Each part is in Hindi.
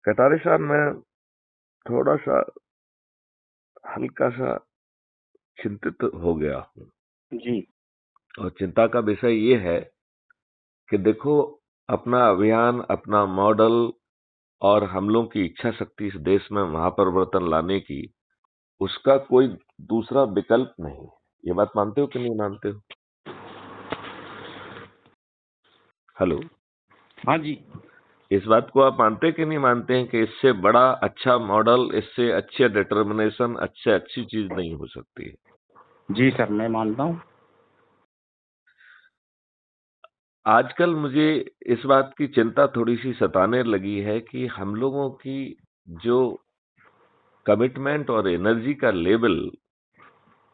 कटारे साहब, मैं थोड़ा सा हल्का सा चिंतित हो गया हूँ। जी और चिंता का विषय ये है कि देखो, अपना अभियान, अपना मॉडल और हम लोगों की इच्छा शक्ति इस देश में महापरिवर्तन लाने की, उसका कोई दूसरा विकल्प नहीं है। ये बात मानते हो कि नहीं मानते हो? हेलो, हाँ जी। इस बात को आप मानते हैं कि नहीं मानते हैं कि इससे बड़ा अच्छा मॉडल, इससे अच्छे डिटर्मिनेशन, अच्छी चीज नहीं हो सकती है? जी सर, मैं मानता हूँ। आजकल मुझे इस बात की चिंता थोड़ी सी सताने लगी है कि हम लोगों की जो कमिटमेंट और एनर्जी का लेवल,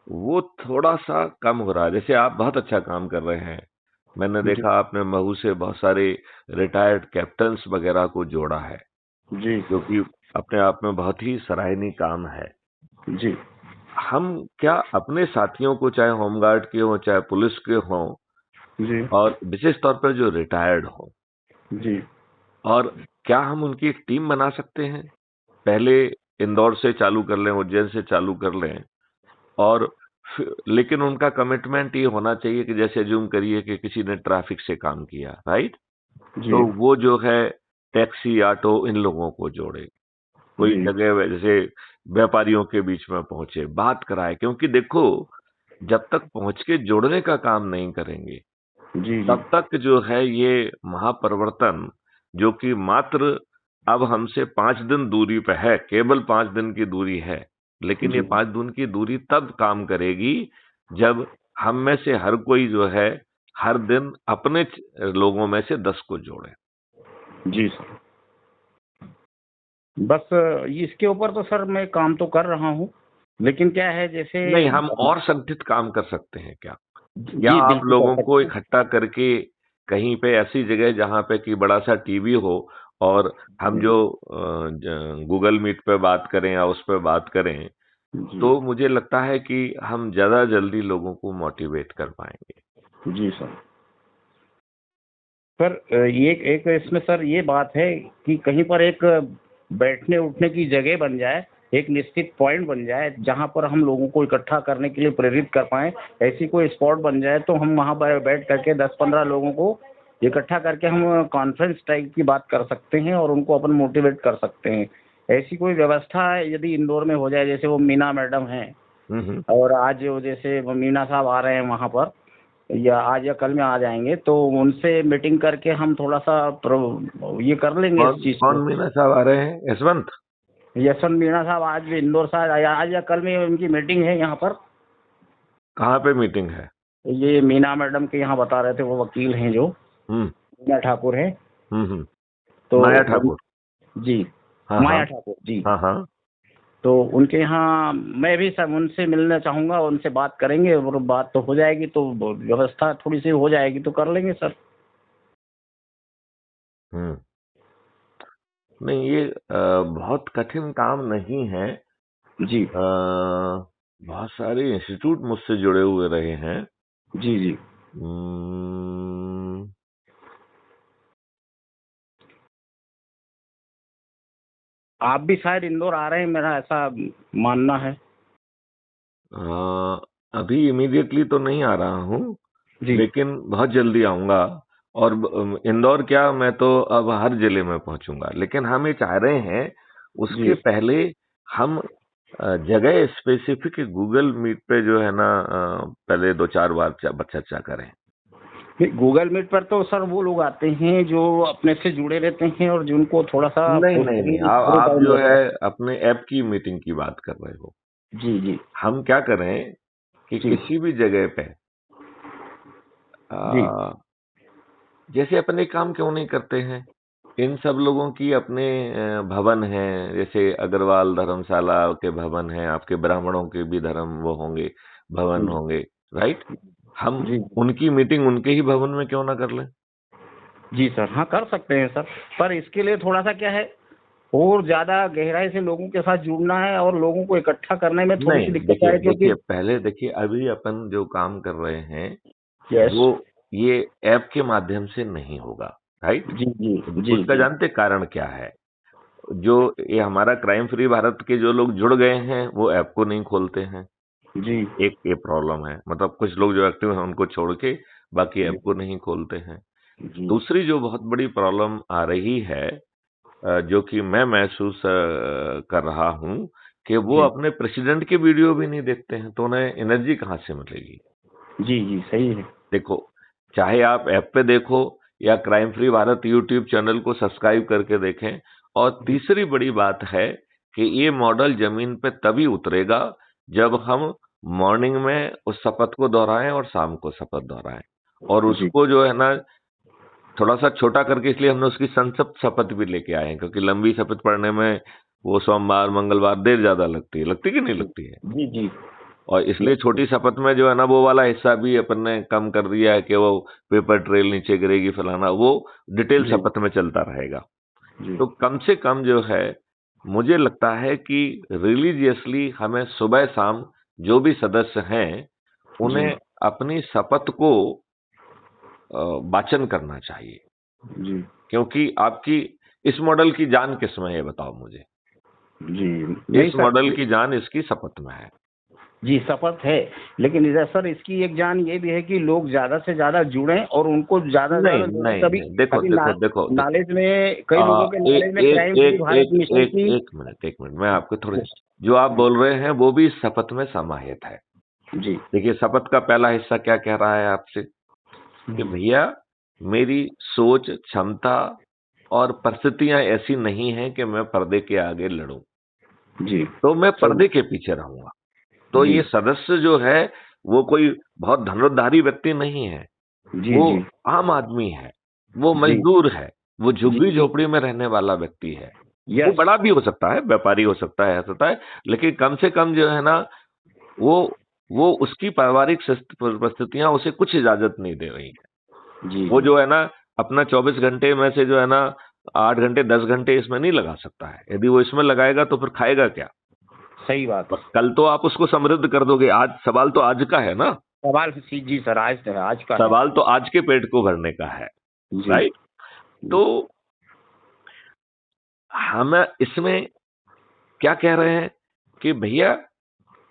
वो थोड़ा सा कम हो रहा है। जैसे आप बहुत अच्छा काम कर रहे हैं, मैंने जी देखा आपने महू से बहुत सारे रिटायर्ड कैप्टन्स वगैरह को जोड़ा है, जी जो कि अपने आप में बहुत ही सराहनीय काम है। जी हम क्या अपने साथियों को, चाहे होमगार्ड के हों, चाहे पुलिस के हों, जी और विशेष तौर पर जो रिटायर्ड हों, जी और क्या हम उनकी एक टीम बना सकते हैं? पहले इंदौर से चालू कर लें, उज्जैन से चालू कर लें, और लेकिन उनका कमिटमेंट ये होना चाहिए कि जैसे अज्यूम करिए कि किसी ने ट्रैफिक से काम किया, राइट? जी तो वो जो है टैक्सी, ऑटो, इन लोगों को जोड़े। कोई जी जगह जैसे व्यापारियों के बीच में पहुंचे, बात कराए, क्योंकि देखो, जब तक पहुंच के जोड़ने का काम नहीं करेंगे, जी जी तब तक जो है ये महापरिवर्तन, जो कि मात्र अब हमसे 5 दिन दूरी पे है, केवल 5 दिन की दूरी है, लेकिन ये जी 5 दिन की दूरी तब काम करेगी जब हम में से हर कोई जो है हर दिन अपने लोगों में से 10 को जोड़े। जी सर। बस इसके ऊपर तो सर मैं काम तो कर रहा हूँ, लेकिन क्या है जैसे। नहीं, हम और संगठित काम कर सकते हैं क्या? या जी आप बिल्कुल कर लोगों को सकते हैं। इकट्ठा करके कहीं पे ऐसी जगह जहां पे कि बड़ा सा टीवी हो, और हम जो गूगल मीट पे बात करें या उस पे बात करें, जी तो मुझे लगता है कि हम ज्यादा जल्दी लोगों को मोटिवेट कर पाएंगे। जी सर। सर ये एक इसमें सर ये बात है कि कहीं पर एक बैठने उठने की जगह बन जाए, एक निश्चित पॉइंट बन जाए जहां पर हम लोगों को इकट्ठा करने के लिए प्रेरित कर पाएं। ऐसी कोई स्पॉट बन जाए तो हम वहां पर बैठ करके 10-15 लोगों को इकट्ठा करके हम कॉन्फ्रेंस टाइप की बात कर सकते हैं और उनको अपन मोटिवेट कर सकते हैं। ऐसी कोई व्यवस्था यदि इंदौर में हो जाए, जैसे वो मीना मैडम हैं हम्म। और आज वो जैसे वो मीना साहब आ रहे हैं वहां पर, या आज या कल में आ जाएंगे, तो उनसे मीटिंग करके हम थोड़ा सा ये कर लेंगे इस कौन चीज कौन को। मीना साहब आ रहे हैं? यशवंत? यशवंत मीणा साहब आज भी इंदौर से आज या कल में उनकी मीटिंग है यहाँ पर। कहाँ पे मीटिंग है? ये मीना मैडम के यहाँ बता रहे थे, वो वकील हैं जो हम्म। मीना ठाकुर है। हम्म। तो माया उन, ठाकुर? जी हाँ हाँ। माया ठाकुर जी। हाँ हाँ। तो उनके यहाँ मैं भी सब उनसे मिलना चाहूंगा, उनसे बात करेंगे और बात तो हो जाएगी, तो व्यवस्था थोड़ी सी हो जाएगी तो कर लेंगे सर। हम्म। नहीं, ये बहुत कठिन काम नहीं है। जी बहुत सारे इंस्टीट्यूट मुझसे जुड़े हुए रहे हैं। जी जी हम्म, आप भी शायद इंदौर आ रहे हैं, मेरा ऐसा मानना है। अभी इमीडिएटली तो नहीं आ रहा हूँ, जी लेकिन बहुत जल्दी आऊंगा। और इंदौर क्या, मैं तो अब हर जिले में पहुंचूंगा, लेकिन हम ये चाह रहे हैं उसके जी। पहले हम जगह स्पेसिफिक गूगल मीट पे जो है ना, पहले 2-4 बार चर्चा करें। गूगल मीट पर तो सर वो लोग आते हैं जो अपने से जुड़े रहते हैं और जिनको थोड़ा सा नहीं नहीं नहीं, फुर्सत पूरे आप टाइम जो रहता है है। अपने ऐप की मीटिंग की बात कर रहे हो। जी जी हम क्या करें कि जी किसी भी जगह पे, जी आ, जैसे अपने काम क्यों नहीं करते हैं, इन सब लोगों की अपने भवन हैं, जैसे अग्रवाल धर्मशाला के भवन हैं, आपके ब्राह्मणों के भी धर्म वो होंगे, भवन जी होंगे, राइट? हम जी उनकी मीटिंग उनके ही भवन में क्यों ना कर लें? जी सर, हाँ कर सकते हैं सर। पर इसके लिए थोड़ा सा क्या है, और ज्यादा गहराई से लोगों के साथ जुड़ना है और लोगों को इकट्ठा करने में थोड़ी सी नहीं, दिक्कत देखिए है, क्योंकि देखिए, पहले देखिए, अभी अपन जो काम कर रहे हैं यस। वो ये ऐप के माध्यम से नहीं होगा, राइट? जी जी जी उसका जी जानते कारण क्या है? जो ये हमारा क्राइम फ्री भारत के जो लोग जुड़ गए हैं वो ऐप को नहीं खोलते हैं, जी एक ये प्रॉब्लम है। मतलब कुछ लोग जो एक्टिव हैं उनको छोड़ के बाकी जी ऐप को नहीं खोलते हैं। जी दूसरी जो बहुत बड़ी प्रॉब्लम आ रही है, जो कि मैं महसूस कर रहा हूँ कि वो जी अपने प्रेसिडेंट के वीडियो भी नहीं देखते हैं, तो उन्हें एनर्जी कहाँ से मिलेगी? जी जी सही है। देखो, चाहे आप ऐप पे देखो या crime free Bharat YouTube channel को सब्सक्राइब करके देखें। और तीसरी बड़ी बात है कि ये मॉडल जमीन पे तभी उतरेगा जब हम मॉर्निंग में उस शपथ को दोहराएं और शाम को शपथ दोहराएं। और जी उसको जो है ना थोड़ा सा छोटा करके, इसलिए हमने उसकी संक्षिप्त शपथ भी लेके आए हैं, क्योंकि लंबी शपथ पढ़ने में वो सोमवार मंगलवार देर ज्यादा लगती है कि नहीं जी लगती है। जी जी और इसलिए छोटी शपथ में जो है ना वो वाला हिस्सा भी अपन ने कम कर दिया है कि वो पेपर ट्रेल नीचे गिरेगी फलाना, वो डिटेल जी शपथ में चलता रहेगा। जी तो कम से कम जो है, मुझे लगता है कि रिलीजियसली हमें सुबह शाम जो भी सदस्य हैं जी उन्हें अपनी शपथ को वाचन करना चाहिए। जी क्योंकि आपकी इस मॉडल की जान किसमें है, ये बताओ मुझे। जी नहीं इस सर। मॉडल की जान इसकी शपथ में है। जी शपथ है, लेकिन सर इसकी एक जान ये भी है कि लोग ज्यादा से ज्यादा जुड़ें और उनको ज्यादा से नहीं ज्यादा जोड़ें। नहीं कभी नहीं, देखो कभी देखो देखो देखो, नॉलेज में, कई लोगों के एक नॉलेज में एक क्राइम फ्री एक भारत एक मिशन एक की। एक मिनट, मैं आपको थोड़े, जो आप बोल रहे हैं वो भी इस शपथ में समाहित है। जी देखिए, शपथ का पहला हिस्सा क्या कह रहा है आपसे कि जी भैया, मेरी सोच, क्षमता और परिस्थितियां ऐसी नहीं हैं कि मैं पर्दे के आगे लड़ूं, जी तो मैं सही। पर्दे के पीछे रहूंगा। तो जी ये सदस्य जो है वो कोई बहुत धनुर्धारी व्यक्ति नहीं है, जी वो जी आम आदमी है, वो जी मजदूर है, वो जी झुग्गी झोपड़ी में रहने वाला व्यक्ति है। वो यस। बड़ा भी हो सकता है, व्यापारी हो सकता है, ऐसा होता है, लेकिन कम से कम जो है ना, वो वो उसकी पारिवारिक परिस्थितियां उसे कुछ इजाजत नहीं दे रही हैं। जी वो जी जो है ना अपना 24 घंटे में से जो है ना 8 घंटे 10 घंटे इसमें नहीं लगा सकता है। यदि वो इसमें लगाएगा तो फिर खाएगा क्या? सही बात है। और कल तो आप उसको समृद्ध कर दोगे। आज सवाल तो आज का है ना, सवाल जी सर आज है, आज का है। सवाल तो आज के पेट को भरने का है। जी राइट? जी तो हम इसमें क्या कह रहे हैं कि भैया,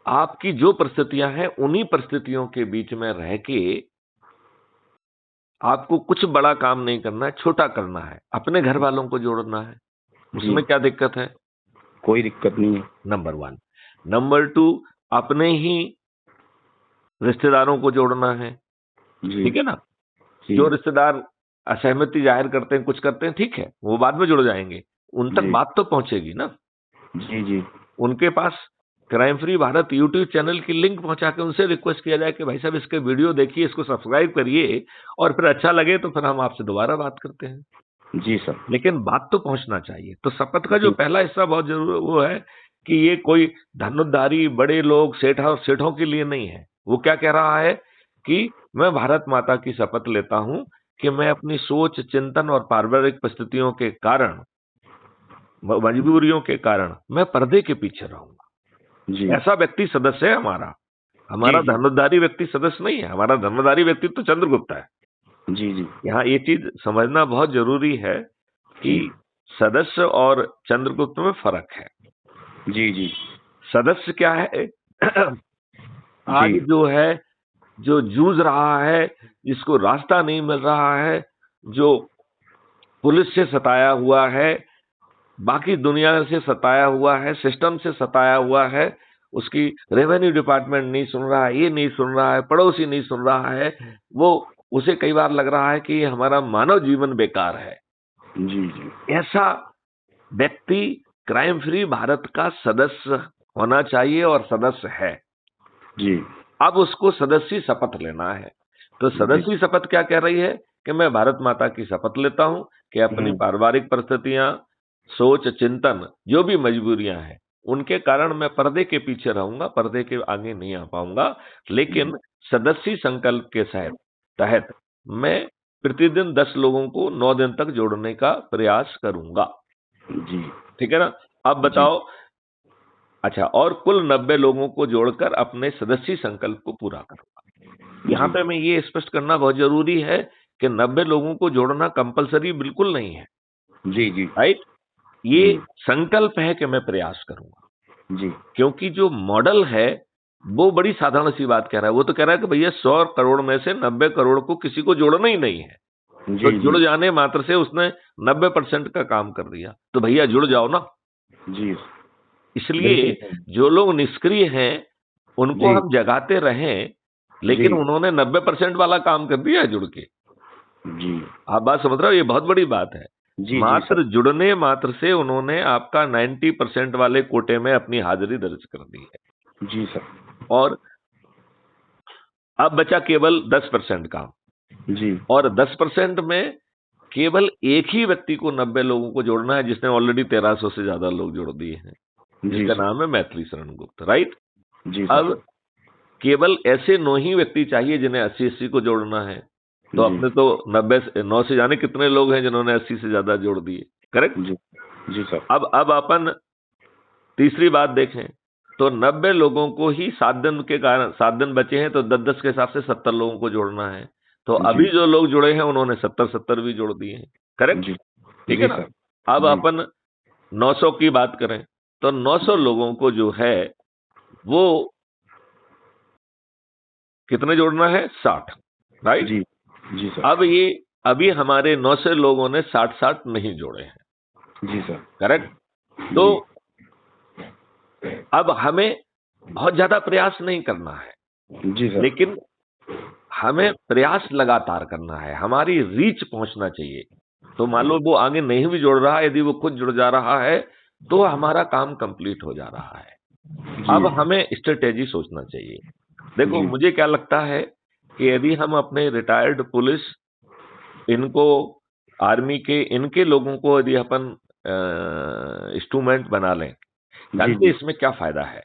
आपकी जो परिस्थितियां हैं उन्हीं परिस्थितियों के बीच में रह के आपको कुछ बड़ा काम नहीं करना है, छोटा करना है, अपने घर वालों को जोड़ना है। जी उसमें क्या दिक्कत है? कोई दिक्कत नहीं है। Number one. नंबर टू, अपने ही रिश्तेदारों को जोड़ना है। जी ठीक है ना? जी जो रिश्तेदार असहमति जाहिर करते हैं, कुछ करते हैं, ठीक है, वो बाद में जुड़ जाएंगे, उन तक जी बात तो पहुंचेगी ना। जी जी उनके पास crime free Bharat YouTube channel की लिंक पहुंचा के उनसे रिक्वेस्ट किया जाए कि भाई साहब इसके वीडियो देखिए, इसको सब्सक्राइब करिए, और फिर अच्छा लगे तो फिर हम आपसे दोबारा बात करते हैं। जी सर। लेकिन बात तो पहुंचना चाहिए। तो शपथ का जो जी पहला हिस्सा बहुत जरूर वो है कि ये कोई धनुर्धारी बड़े लोग सेठों के लिए नहीं है। वो क्या कह रहा है कि मैं भारत माता की शपथ लेता हूं कि मैं अपनी सोच, चिंतन और पारिवारिक परिस्थितियों के कारण, मजबूरियों के कारण मैं पर्दे के पीछे जी रहूंगा। ऐसा व्यक्ति सदस्य है हमारा। जी हमारा जी धनुर्धारी व्यक्ति सदस्य नहीं है। हमारा धनुर्धारी व्यक्ति तो चंद्रगुप्त है। जी जी यहाँ ये चीज समझना बहुत जरूरी है कि जी सदस्य और चंद्रगुप्त में फर्क है। जी जी सदस्य क्या है? आज जी जो है, जो जूझ रहा है, जिसको रास्ता नहीं मिल रहा है, जो पुलिस से सताया हुआ है, बाकी दुनिया से सताया हुआ है, सिस्टम से सताया हुआ है, उसकी रेवेन्यू डिपार्टमेंट नहीं सुन रहा है, ये नहीं सुन रहा है, पड़ोसी नहीं सुन रहा है, वो उसे कई बार लग रहा है कि ये हमारा मानव जीवन बेकार है। जी जी ऐसा व्यक्ति क्राइम फ्री भारत का सदस्य होना चाहिए और सदस्य है। जी अब उसको सदस्य शपथ लेना है। तो जी सदस्य शपथ क्या कह रही है कि मैं भारत माता की शपथ लेता हूं कि अपनी पारिवारिक परिस्थितियां, सोच, चिंतन, जो भी मजबूरियां हैं, उनके कारण मैं पर्दे के पीछे रहूंगा, पर्दे के आगे नहीं आ पाऊंगा। लेकिन सदस्य संकल्प के तहत मैं प्रतिदिन 10 लोगों को 9 दिन तक जोड़ने का प्रयास करूंगा। जी ठीक है ना? अब जी बताओ। अच्छा, और कुल 90 लोगों को जोड़कर अपने सदस्य संकल्प को पूरा करूंगा। यहां जी पे मैं ये स्पष्ट करना बहुत जरूरी है कि 90 लोगों को जोड़ना कंपलसरी बिल्कुल नहीं है। जी जी राइट? ये जी संकल्प है कि मैं प्रयास करूंगा, जी क्योंकि जो मॉडल है वो बड़ी साधारण सी बात कह रहा है। वो तो कह रहा है कि भैया 100 करोड़ में से 90 करोड़ को किसी को जोड़ना ही नहीं है, तो जी जुड़ जी जाने मात्र से उसने 90% का काम कर दिया। तो भैया जुड़ जाओ ना। जी इसलिए बिल्कुल सही। जो लोग निष्क्रिय हैं उनको जी हम जगाते रहें, लेकिन जी उन्होंने 90% वाला काम कर दिया है जुड़ के। जी आप बात समझ रहे हो, ये बहुत बड़ी बात है। जी जी सर। मात्र जुड़ने मात्र से उन्होंने आपका 90% वाले कोटे में अपनी हाजिरी दर्ज कर दी है, जी सर। और अब बचा केवल 10% काम। जी और 10% में केवल एक ही व्यक्ति को 90 लोगों को जोड़ना है, जिसने ऑलरेडी 1300 से ज्यादा लोग जोड़ दिए हैं, जी जिसका सर। नाम है मैथिली शरण गुप्त, राइट। जी सर। अब केवल ऐसे 9 ही व्यक्ति चाहिए जिन्हें 80-80 को जोड़ना है। तो जी अपने तो 90 से 9 से जाने कितने लोग हैं जिन्होंने 80 से ज्यादा जोड़ दिए, करेक्ट। जी जी सर। अब अपन तीसरी बात देखें, तो 90 लोगों को ही 7 दिन के कारण 7 दिन बचे हैं, तो 10-10 के हिसाब से 70 लोगों को जोड़ना है। तो जी अभी जो लोग जुड़े हैं उन्होंने 70-70 भी जोड़ दिए हैं, करेक्ट। जी ठीक है जी ना। सर। अब जी अपन 900 की बात करें, तो 900 लोगों को जो है वो कितने जोड़ना है, 60, राइट। जी जी सर। अब ये अभी हमारे 900 लोगों ने 60-60 नहीं जोड़े हैं, जी सर। करेक्ट। तो जी अब हमें बहुत ज्यादा प्रयास नहीं करना है, जी सर। लेकिन हमें प्रयास लगातार करना है, हमारी रीच पहुंचना चाहिए। तो मान लो वो आगे नहीं भी जुड़ रहा है, यदि वो खुद जुड़ जा रहा है तो हमारा काम कंप्लीट हो जा रहा है। जी अब हमें स्ट्रेटेजी सोचना चाहिए। देखो, जी मुझे क्या लगता है कि यदि हम अपने रिटायर्ड पुलिस, इनको, आर्मी के, इनके लोगों को यदि अपन इंस्ट्रूमेंट बना लें, जी जानते जी हैं इसमें क्या फायदा है।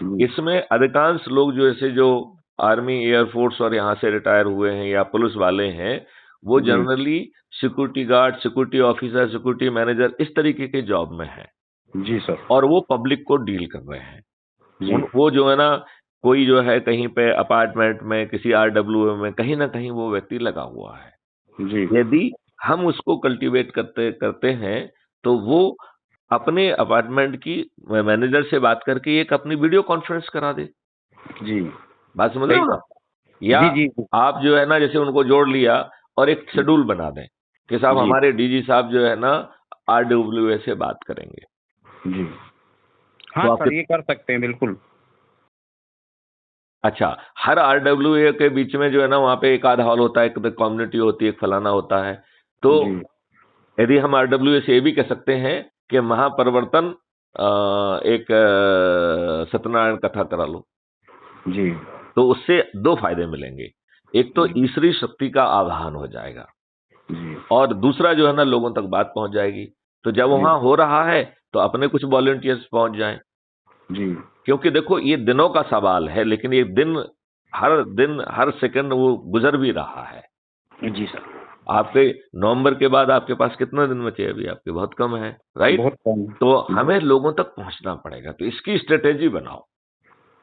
जी इसमें अधिकांश लोग जो ऐसे जो आर्मी, एयरफोर्स और यहाँ से रिटायर हुए हैं या पुलिस वाले हैं, वो जी generally security guard, security officer, security manager, इस तरीके के जॉब में हैं, जी सर। और वो पब्लिक को डील कर रहे हैं। जी उन वो जो है ना, कोई जो है कहीं पे अपार्टमेंट में, किसी आरडब्ल्यू में, कहीं ना कहीं वो व्यक्ति लगा हुआ है। जी यदि हम उसको कल्टीवेट करते करते हैं, तो वो अपने अपार्टमेंट की मैनेजर से बात करके एक अपनी वीडियो कॉन्फ्रेंस करा दे। जी बात समझ रहे सही हो ना। बात। या जी जी आप जो है ना, जैसे उनको जोड़ लिया और एक शेड्यूल बना दें कि साहब जी हमारे डीजी साहब जो है ना आरडब्ल्यूए से बात करेंगे। जी तो हाँ आपके, सर, ये कर सकते हैं बिल्कुल। अच्छा, हर आरडब्ल्यूए के बीच में जो है ना, वहाँ पे एक आधा हॉल होता है, एक कम्युनिटी होती है, एक फलाना होता है। तो जी यदि हम आरडब्ल्यूए से ये भी कह सकते हैं कि महापरिवर्तन, एक सत्यनारायण कथा करा लो, जी तो उससे दो फायदे मिलेंगे। एक तो जी ईश्वरी शक्ति का आवाहन हो जाएगा, जी और दूसरा जो है ना, लोगों तक बात पहुंच जाएगी। तो जब जी वहां हो रहा है तो अपने कुछ वॉलंटियर्स पहुंच जाएं, जी क्योंकि देखो ये दिनों का सवाल है, लेकिन ये दिन हर सेकंड वो गुजर भी रहा है। जी सर। आपके नवंबर के बाद आपके पास कितने दिन बचे हैं? अभी आपके बहुत कम है, राइट। बहुत कम। तो हमें लोगों तक पहुंचना पड़ेगा, तो इसकी स्ट्रेटेजी बनाओ,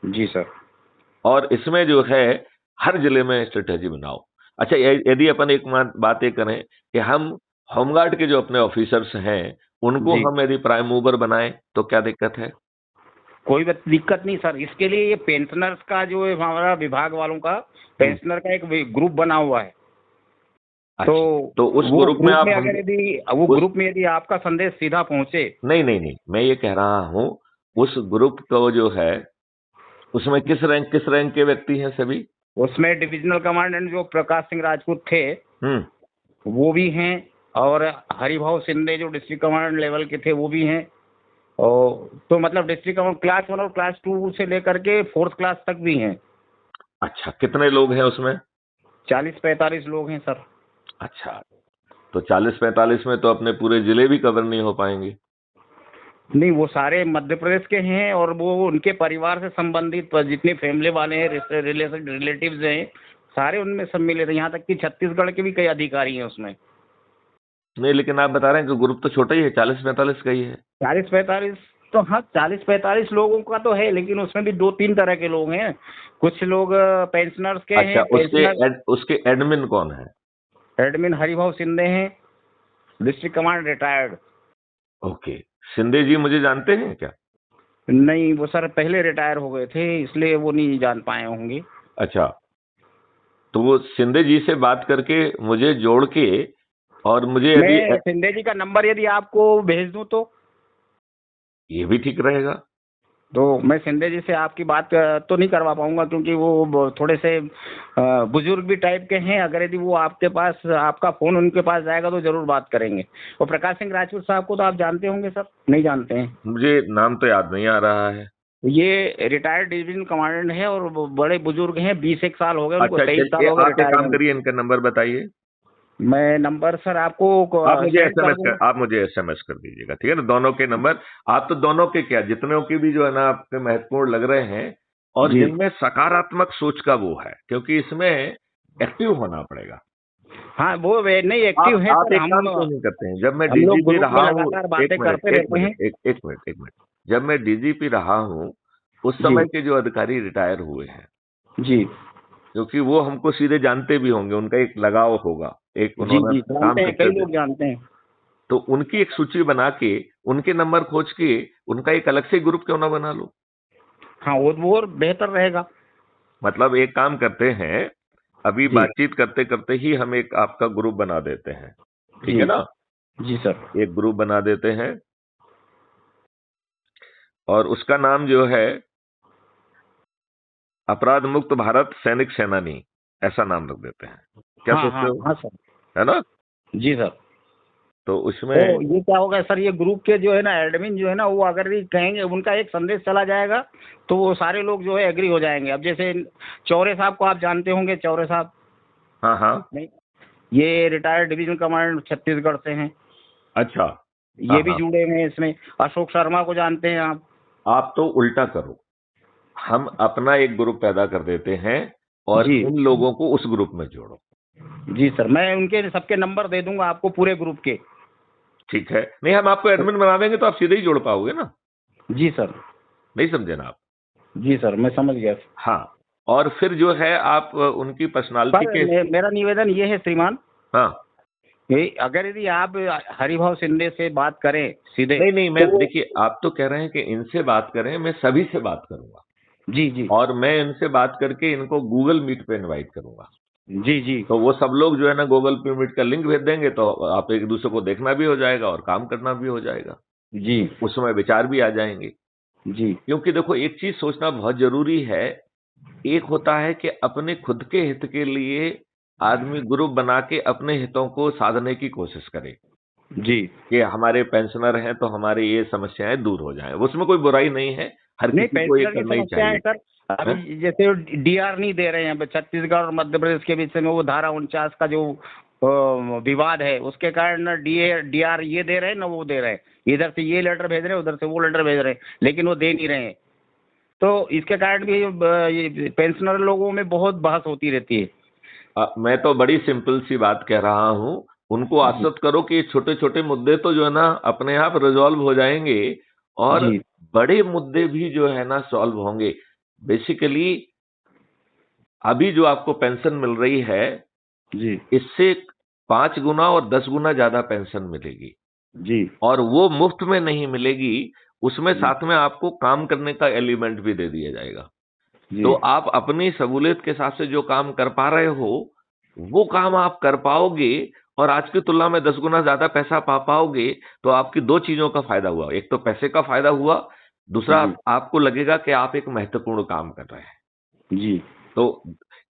जी सर। और इसमें जो है हर जिले में स्ट्रेटेजी बनाओ। अच्छा, यदि अपन एक बात ये करें कि हम होमगार्ड के जो अपने ऑफिसर्स हैं उनको जी हम यदि प्राइम मूवर बनाएं तो क्या दिक्कत है? कोई दिक्कत नहीं सर। इसके लिए ये पेंशनर्स का जो है हमारा विभाग वालों का, पेंशनर का एक ग्रुप बना हुआ है। तो अच्छा, तो उस वो ग्रुप में ग्रुप आप में हम अगर यदि वो उस ग्रुप में यदि आपका संदेश सीधा पहुंचे। नहीं नहीं नहीं, मैं ये कह रहा हूं, उस ग्रुप को जो है उसमें किस रैंक के व्यक्ति हैं सभी? उसमें डिविजनल कमांडेंट जो प्रकाश सिंह राजपूत थे हम्म। वो भी हैं, और हरिभाव शिंदे जो डिस्ट्रिक्ट कमांडेंट लेवल के थे वो भी हैं। और तो मतलब डिस्ट्रिक्ट कमांड क्लास 1 और क्लास 2 से लेकर के 4th क्लास तक भी हैं। अच्छा, कितने लोग हैं उसमें? 40-45 लोग हैं सर। अच्छा, तो 40-45 में तो अपने पूरे जिले भी कवर नहीं हो पाएंगे। नहीं, वो सारे मध्य प्रदेश के हैं, और वो उनके परिवार से संबंधित जितने फैमिली वाले हैं, रिलेटिव्स हैं, सारे उनमें सम्मिलित हैं। यहाँ तक कि छत्तीसगढ़ के भी कई अधिकारी हैं उसमें। नहीं, लेकिन आप बता रहे हैं कि ग्रुप तो छोटा ही है, 40-45 का ही है। 40-45, तो हाँ 40-45 लोगों का तो है, लेकिन उसमें भी 2-3 तरह के लोग हैं। कुछ लोग पेंशनर्स के अच्छा, हैं। पेंशनर उसके एडमिन कौन है? एडमिन हरिभाव शिंदे हैं, district command retired. Okay. Shinde ji मुझे जानते हैं क्या? नहीं, वो सर पहले रिटायर हो गए थे, इसलिए वो नहीं जान पाए होंगे। अच्छा, तो वो शिंदे जी से बात करके मुझे जोड़ के, और मुझे यदि मैं शिंदे जी का नंबर यदि आपको भेज दूं ये भी ठीक रहेगा। तो मैं शिंदे जी से आपकी बात तो नहीं करवा पाऊंगा, क्योंकि वो थोड़े से बुजुर्ग भी टाइप के हैं। अगर यदि वो आपके पास, आपका फोन उनके पास जाएगा तो जरूर बात करेंगे। और प्रकाश सिंह राजपूत साहब को तो आप जानते होंगे सर, नहीं जानते हैं? मुझे नाम तो याद नहीं आ रहा है। ये रिटायर्ड डिवीजन कमांडेंट है और वो बड़े बुजुर्ग हैं, 20 1 साल हो गए उनको, अच्छा, 23 साल चलिए हो गए आप एक काम रिटायरमेंट। करिए, इनका नंबर बताइए। मैं नंबर सर आपको सेंड कर दूंगा। आप मुझे एसएमएस कर दीजिएगा, ठीक है ना, दोनों के नंबर। आप तो दोनों के क्या, जितनों के भी जो है ना आपके महत्वपूर्ण लग रहे हैं, और जी जिनमें सकारात्मक सोच का वो है, क्योंकि इसमें एक्टिव होना पड़ेगा। हाँ, वो वे नहीं एक्टिव है आप सर। एक काम क्यों नहीं करते हैं, जब मैं हम लोग डीजीपी ग्रुप में रहा हूँ। लगातार एक बातें मिनट, करते एक रहते मिनट, हैं। एक मिनट। जब मैं डीजीपी रहा हूँ, उस जी समय के जो अधिकारी रिटायर हुए हैं, जी क्योंकि वो हमको सीधे जानते भी होंगे, उनका एक लगाव होगा, एक जी उन्होंने जी, काम जानते हैं, कई करते थे, लोग जानते हैं। तो उनकी एक सूची बना के, उनके नंबर खोज के, उनका एक अलग से ग्रुप क्यों ना बना लो। हाँ, वो बेहतर रहेगा। मतलब एक काम करते हैं, अभी जी बातचीत करते करते ही हम एक आपका ग्रुप बना देते हैं, ठीक जी है ना। जी सर। एक ग्रुप बना देते हैं, और उसका नाम जो है अपराध मुक्त भारत सैनिक सेनानी, ऐसा नाम रख देते हैं। क्या हाँ सोचते हाँ हो? हाँ सर। है ना? जी सर। तो तो उसमें ये क्या होगा सर, ये ग्रुप के जो है ना एडमिन जो है ना, वो अगर भी कहेंगे, उनका एक संदेश चला जाएगा तो वो सारे लोग जो है एग्री हो जाएंगे। अब जैसे चौरे साहब को आप जानते होंगे, चौरे साहब? हाँ हाँ। नहीं, ये रिटायर्ड डिवीजन कमांडेंट छत्तीसगढ़ से हैं। अच्छा। हाँ ये भी हाँ। जुड़े हुए हैं इसमें। अशोक शर्मा को जानते हैं आप? आप तो उल्टा करो, हम अपना एक ग्रुप पैदा कर देते हैं, और जी इन लोगों को उस ग्रुप में जोड़ो। जी सर, मैं उनके सबके नंबर दे दूंगा आपको, पूरे ग्रुप के। ठीक है, नहीं हम आपको एडमिन बना देंगे तो आप सीधे ही जोड़ पाओगे ना। जी सर। नहीं समझे ना आप? जी सर, मैं समझ गया। हाँ, और फिर जो है आप उनकी पर्सनालिटी पर के। मेरा निवेदन ये है श्रीमान, हाँ। अगर यदि आप हरिभाव शिंदे से बात करें सीधे नहीं नहीं, मैं तो। देखिए, आप तो कह रहे हैं कि इनसे बात करें, मैं सभी से बात करूंगा, जी जी और मैं इनसे बात करके इनको गूगल मीट पे इनवाइट करूंगा। जी जी तो वो सब लोग जो है ना गूगल पे मीट का लिंक भेज देंगे, तो आप एक दूसरे को देखना भी हो जाएगा और काम करना भी हो जाएगा। जी उसमें विचार भी आ जाएंगे। जी क्योंकि देखो, एक चीज सोचना बहुत जरूरी है। एक होता है कि अपने खुद के हित के लिए आदमी ग्रुप बना के अपने हितों को साधने की कोशिश करे, जी। कि हमारे पेंशनर हैं तो हमारी ये समस्याएं दूर हो जाएं। उसमें कोई बुराई नहीं है, हर नहीं, किसी को ये पेंशनर की करना ही समस्या है चाहिए। सर। हैं? अभी जैसे डीआर नहीं दे रहे हैं, अब छत्तीसगढ़ और मध्य प्रदेश के बीच में वो धारा 49 का जो विवाद है, उसके कारण ना डीआर ये दे रहे हैं ना वो दे रहे हैं। इधर से ये लेटर भेज रहे हैं, उधर से वो लेटर भेज रहे हैं, लेकिन वो दे नहीं रहे हैं। तो इसके कारण भी ये पेंशनर लोगों में बहुत बहस होती रहती है। मैं तो बड़ी सिंपल सी बात कह रहा हूं, उनको जी आश्वस्त करो कि छोटे छोटे मुद्दे तो जो है ना अपने आप रिजॉल्व हो जाएंगे, और जी बड़े मुद्दे भी जो है ना सॉल्व होंगे। बेसिकली अभी जो आपको पेंशन मिल रही है, जी इससे 5 गुना और 10 गुना ज्यादा पेंशन मिलेगी, जी और वो मुफ्त में नहीं मिलेगी। उसमें जी साथ में आपको काम करने का एलिमेंट भी दे दिया जाएगा। जी तो आप अपनी सहूलियत के हिसाब से जो काम कर पा रहे हो, वो काम आप कर पाओगे, और आज की तुलना में 10 गुना ज्यादा पैसा पा पाओगे। तो आपकी दो चीजों का फायदा हुआ, एक तो पैसे का फायदा हुआ, दूसरा जी आपको लगेगा कि आप एक महत्वपूर्ण काम कर रहे हैं। जी तो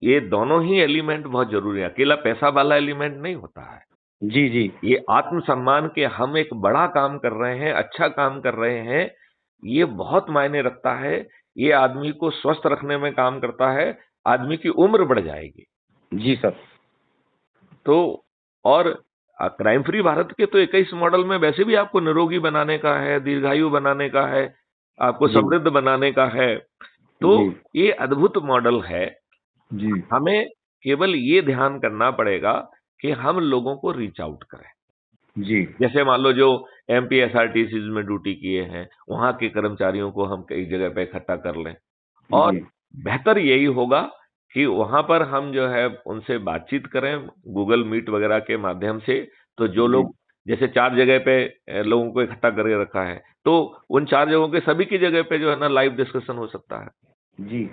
ये दोनों ही एलिमेंट बहुत जरूरी है, अकेला पैसा वाला एलिमेंट नहीं होता है। जी जी ये आत्मसम्मान के हम एक बड़ा काम कर रहे हैं, अच्छा काम कर रहे हैं, ये बहुत मायने रखता है। ये आदमी को स्वस्थ रखने में काम करता है, आदमी की उम्र बढ़ जाएगी। जी सर। तो और क्राइम फ्री भारत के तो 21 मॉडल में वैसे भी आपको निरोगी बनाने का है, दीर्घायु बनाने का है, आपको जी समृद्ध बनाने का है। तो जी ये अद्भुत मॉडल है। जी हमें केवल ये ध्यान करना पड़ेगा कि हम लोगों को रीच आउट करें। जी जैसे मान लो जो एमपीएसआरटीसी में ड्यूटी किए हैं, वहां के कर्मचारियों को हम कई जगह पे इकट्ठा कर लें, और जी बेहतर यही होगा कि वहां पर हम जो है उनसे बातचीत करें गूगल मीट वगैरह के माध्यम से। तो जो जी लोग जैसे 4 जगह पे लोगों को इकट्ठा करके रखा है, तो उन 4 जगहों के सभी की जगह पे जो है ना लाइव डिस्कशन हो सकता है। जी।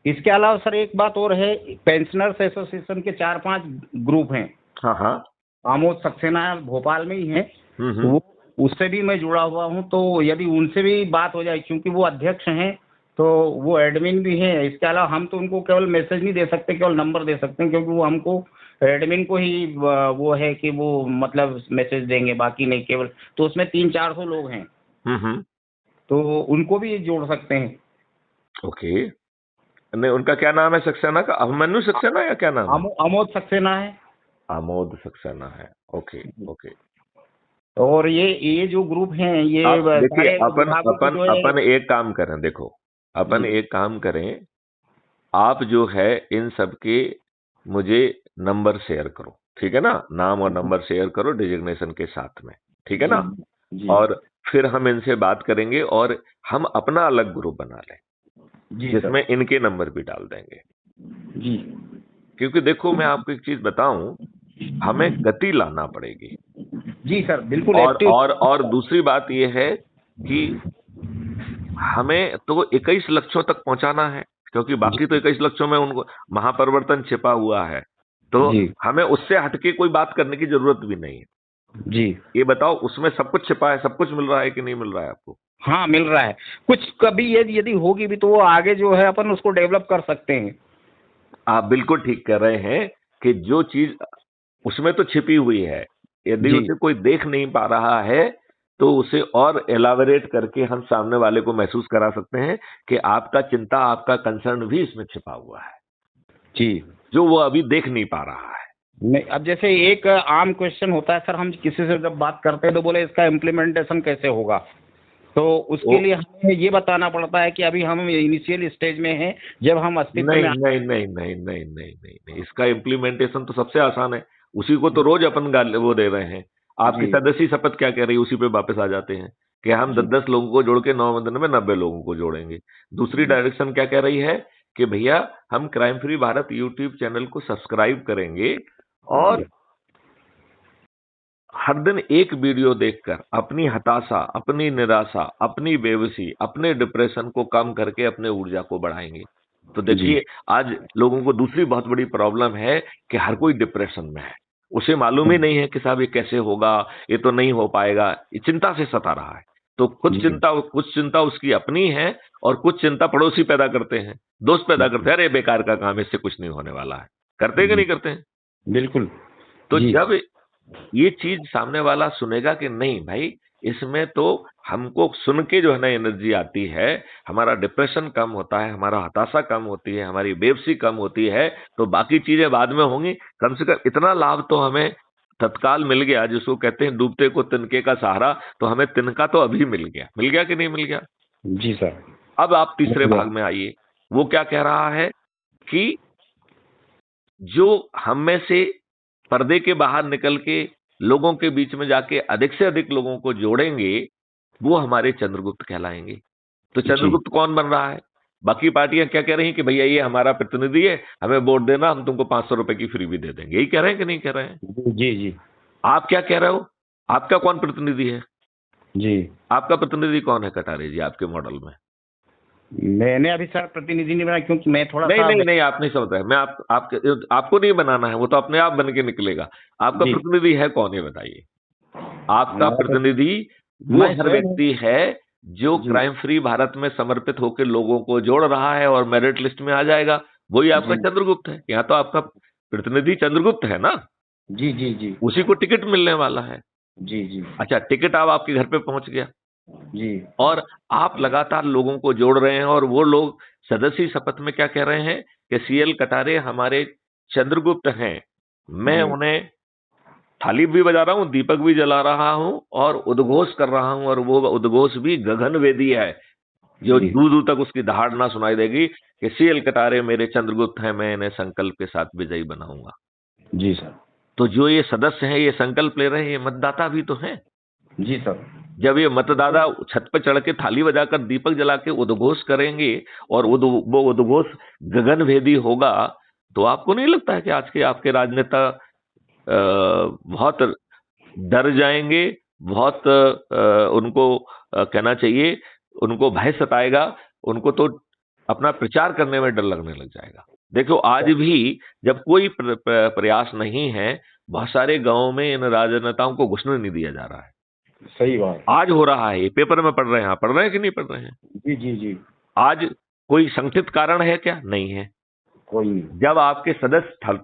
इसके अलावा सर एक बात और है, पेंशनर्स एसोसिएशन के 4-5 ग्रुप हैं। हाँ, हाँ। आमोद सक्सेना भोपाल में ही है, हम्म। वो उससे भी मैं जुड़ा हुआ हूँ, तो यदि उनसे भी बात हो जाए, क्योंकि वो अध्यक्ष हैं, तो वो एडमिन भी हैं। इसके अलावा हम तो उनको केवल मैसेज नहीं दे सकते, केवल नंबर दे सकते हैं, क्योंकि वो हमको एडमिन को ही वो है कि वो मतलब मैसेज देंगे, बाकी नहीं। केवल तो उसमें 300-400 लोग हैं, हम्म। तो उनको भी जोड़ सकते हैं। ओके। नहीं, उनका क्या नाम है सक्सेना का? अभिमन्यु सक्सेना या क्या नाम है? आमोद सक्सेना है। आमोद सक्सेना है। Okay, okay. और ये जो ग्रुप हैं, ये आप देखिए, सारे अपन विभागों के अपन जो है। अपन एक काम करें, देखो, अपन जी। एक काम करें, आप जो है इन सबके मुझे नंबर शेयर करो, ठीक है ना? नाम और नंबर शेयर करो डिजिग्नेशन के साथ में, ठीक है जी। ना? जी। और फिर हम इनसे बात करेंगे और हम अपना अलग ग्रुप बना लें, जी सर। जिसमें इनके नंबर भी डाल देंगे। जी। क्योंकि देखो, मैं आपको एक चीज बताऊं, हमें गति लाना पड़ेगी। जी सर, बिल्कुल और एक्टिव। और और दूसरी बात यह है कि हमें तो 21 लक्ष्यों तक पहुंचाना है, क्योंकि बाकी तो जी। 21 लक्ष्यों में उनको महापरिवर्तन छिपा हुआ है। तो जी। हमें उससे हटके कोई बात करने की जरूरत भी नहीं है। जी। ये बताओ, उसमें सब कुछ छिपा है, सब कुछ मिल रहा है कि नहीं मिल रहा है आपको? हाँ, मिल रहा है। कुछ कभी यदि यदि होगी भी तो वो आगे जो है अपन उसको डेवलप कर सकते हैं। आप बिल्कुल ठीक कह रहे हैं कि जो चीज उसमें तो छिपी हुई है, यदि जी। उसे कोई देख नहीं पा रहा है, तो उसे और एलाबोरेट करके हम सामने वाले को महसूस करा सकते हैं कि आपका चिंता, आपका कंसर्न भी इसमें छिपा हुआ है, जी। जो वो अभी देख नहीं पा रहा है। नहीं, अब जैसे एक आम क्वेश्चन होता है सर, हम किसी से जब बात करते हैं तो बोले इसका इम्प्लीमेंटेशन कैसे होगा, तो वो उसके लिए हमें ये बताना पड़ता है कि अभी हम इनिशियल स्टेज में हैं, जब हम अस्तित्व नहीं, में नहीं, नहीं, नहीं, नहीं, नहीं, नहीं, नहीं, इसका इम्प्लीमेंटेशन तो सबसे आसान है। उसी को तो रोज अपन गाल वो दे रहे हैं। आपकी जी। सदस्य शपथ क्या कह रही है, उसी पे वापस आ जाते हैं कि हम जी। 10-10 लोगों को जोड़ के 9 दिन में 90 लोगों को जोड़ेंगे। दूसरी जी। डायरेक्शन क्या कह रही है कि भैया, हम crime free Bharat YouTube channel को सब्सक्राइब करेंगे और जी। हर दिन एक वीडियो देखकर अपनी हताशा, अपनी निराशा, अपनी बेबसी, अपने डिप्रेशन को कम करके अपने ऊर्जा को बढ़ाएंगे। तो जी। देखिए, आज लोगों को दूसरी बहुत बड़ी प्रॉब्लम है कि हर कोई डिप्रेशन में है। उसे मालूम ही नहीं है कि साहब ये कैसे होगा, ये तो नहीं हो पाएगा, ये चिंता से सता रहा है। तो जी। कुछ चिंता उसकी अपनी है और कुछ चिंता पड़ोसी पैदा करते हैं, दोस्त पैदा करते हैं। अरे बेकार का काम है, इससे कुछ नहीं होने वाला है। करते हैं कि जी। नहीं करते हैं? बिल्कुल। तो जी। जब ये चीज सामने वाला सुनेगा कि नहीं भाई, इसमें तो हमको सुन के जो है ना एनर्जी आती है, हमारा डिप्रेशन कम होता है, हमारा हताशा कम होती है, हमारी बेबसी कम होती है, तो बाकी चीजें बाद में होंगी। कम से कम इतना लाभ तो हमें तत्काल मिल गया, जिसको कहते हैं डूबते को तिनके का सहारा। तो हमें तिनका तो अभी मिल गया कि नहीं मिल गया? जी सर। अब आप तीसरे बिल्कुल। भाग में आइए। वो क्या कह रहा है कि जो हम में से पर्दे के बाहर निकल के लोगों के बीच में जाके अधिक से अधिक लोगों को जोड़ेंगे, वो हमारे चंद्रगुप्त कहलाएंगे। तो जी। चंद्रगुप्त कौन बन रहा है? बाकी पार्टियां क्या कह रही हैं कि भैया ये हमारा प्रतिनिधि है, हमें वोट देना, हम तुमको 500 रुपए की फ्री भी दे देंगे। यही कह रहे हैं कि नहीं कह रहे हैं? जी। जी। आप क्या कह रहे हो? आपका कौन प्रतिनिधि है? जी। आपका प्रतिनिधि कौन है कटारे जी, आपके मॉडल में? मैंने अभी सर प्रतिनिधि नहीं बनाया, क्योंकि मैं थोड़ा नहीं, सा। नहीं, नहीं, आप नहीं समझ रहे। मैं आपको नहीं बनाना है, वो तो अपने आप बन के निकलेगा। आपका जी। प्रतिनिधि है कौन, ये बताइए? आपका मैं प्रतिनिधि वो मैं हर स्वयं हूँ। व्यक्ति है जो जी। क्राइम फ्री भारत में समर्पित होकर लोगों को जोड़ रहा है और मेरिट लिस्ट में आ जाएगा। वही आपका जी। चंद्रगुप्त है। यहाँ तो आपका प्रतिनिधि चंद्रगुप्त है ना, जी। जी। जी। उसी को टिकट मिलने वाला है। जी। जी। अच्छा, टिकट अब आपके घर पे पहुंच गया जी। और आप लगातार लोगों को जोड़ रहे हैं, और वो लोग सदस्य शपथ में क्या कह रहे हैं कि सीएल कटारे हमारे चंद्रगुप्त हैं। मैं जी। उन्हें थाली भी बजा रहा हूं, दीपक भी जला रहा हूं और उद्घोष कर रहा हूं, और वो उद्घोष भी गगन वेदी है, जो जी। दूर दूर तक उसकी दहाड़ ना सुनाई देगी कि सीएल कटारे मेरे चंद्रगुप्त हैं, मैं इन्हें संकल्प के साथ विजयी बनाऊंगा। जी सर। तो जो ये सदस्य हैं, ये संकल्प ले रहे हैं, ये मतदाता भी तो हैं। जी सर। जब ये मतदाता छत पर चढ़ के थाली बजाकर दीपक जला के उद्घोष करेंगे और वो उद्घोष गगन भेदी होगा, तो आपको नहीं लगता है कि आज के आपके राजनेता बहुत डर जाएंगे, बहुत उनको कहना चाहिए, उनको भय सताएगा, उनको तो अपना प्रचार करने में डर लगने लग जाएगा। देखो आज भी जब कोई प्रयास नहीं है, बहुत सारे गांवों में इन राजनेताओं को घुसने नहीं दिया जा रहा है। सही बात। आज हो रहा है, ये पेपर में पढ़ रहे हैं, आप पढ़ रहे हैं कि नहीं पढ़ रहे हैं? जी जी जी। आज कोई संगठित कारण है क्या? नहीं है। कोई नहीं। जब आपके सदस्य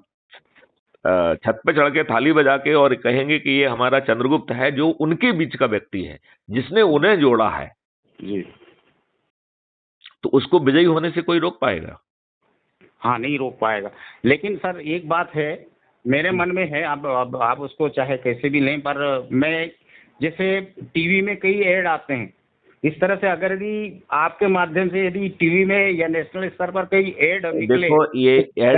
छत पे चढ़ के थाली बजा के और कहेंगे कि ये हमारा चंद्रगुप्त है, जो उनके बीच का व्यक्ति है, जिसने उन्हें जोड़ा है, जी। तो उसको विजयी होने से कोई रोक पाएगा? हाँ, नहीं रोक पाएगा। लेकिन सर एक बात है, मेरे मन में है, अब आप उसको चाहे कैसे भी लें, पर मैं जैसे टीवी में कई ऐड आते हैं, इस तरह से अगर यदि आपके माध्यम से यदि टीवी में या नेशनल स्तर पर कई ऐड निकले, देखो ये तो क्या इनकी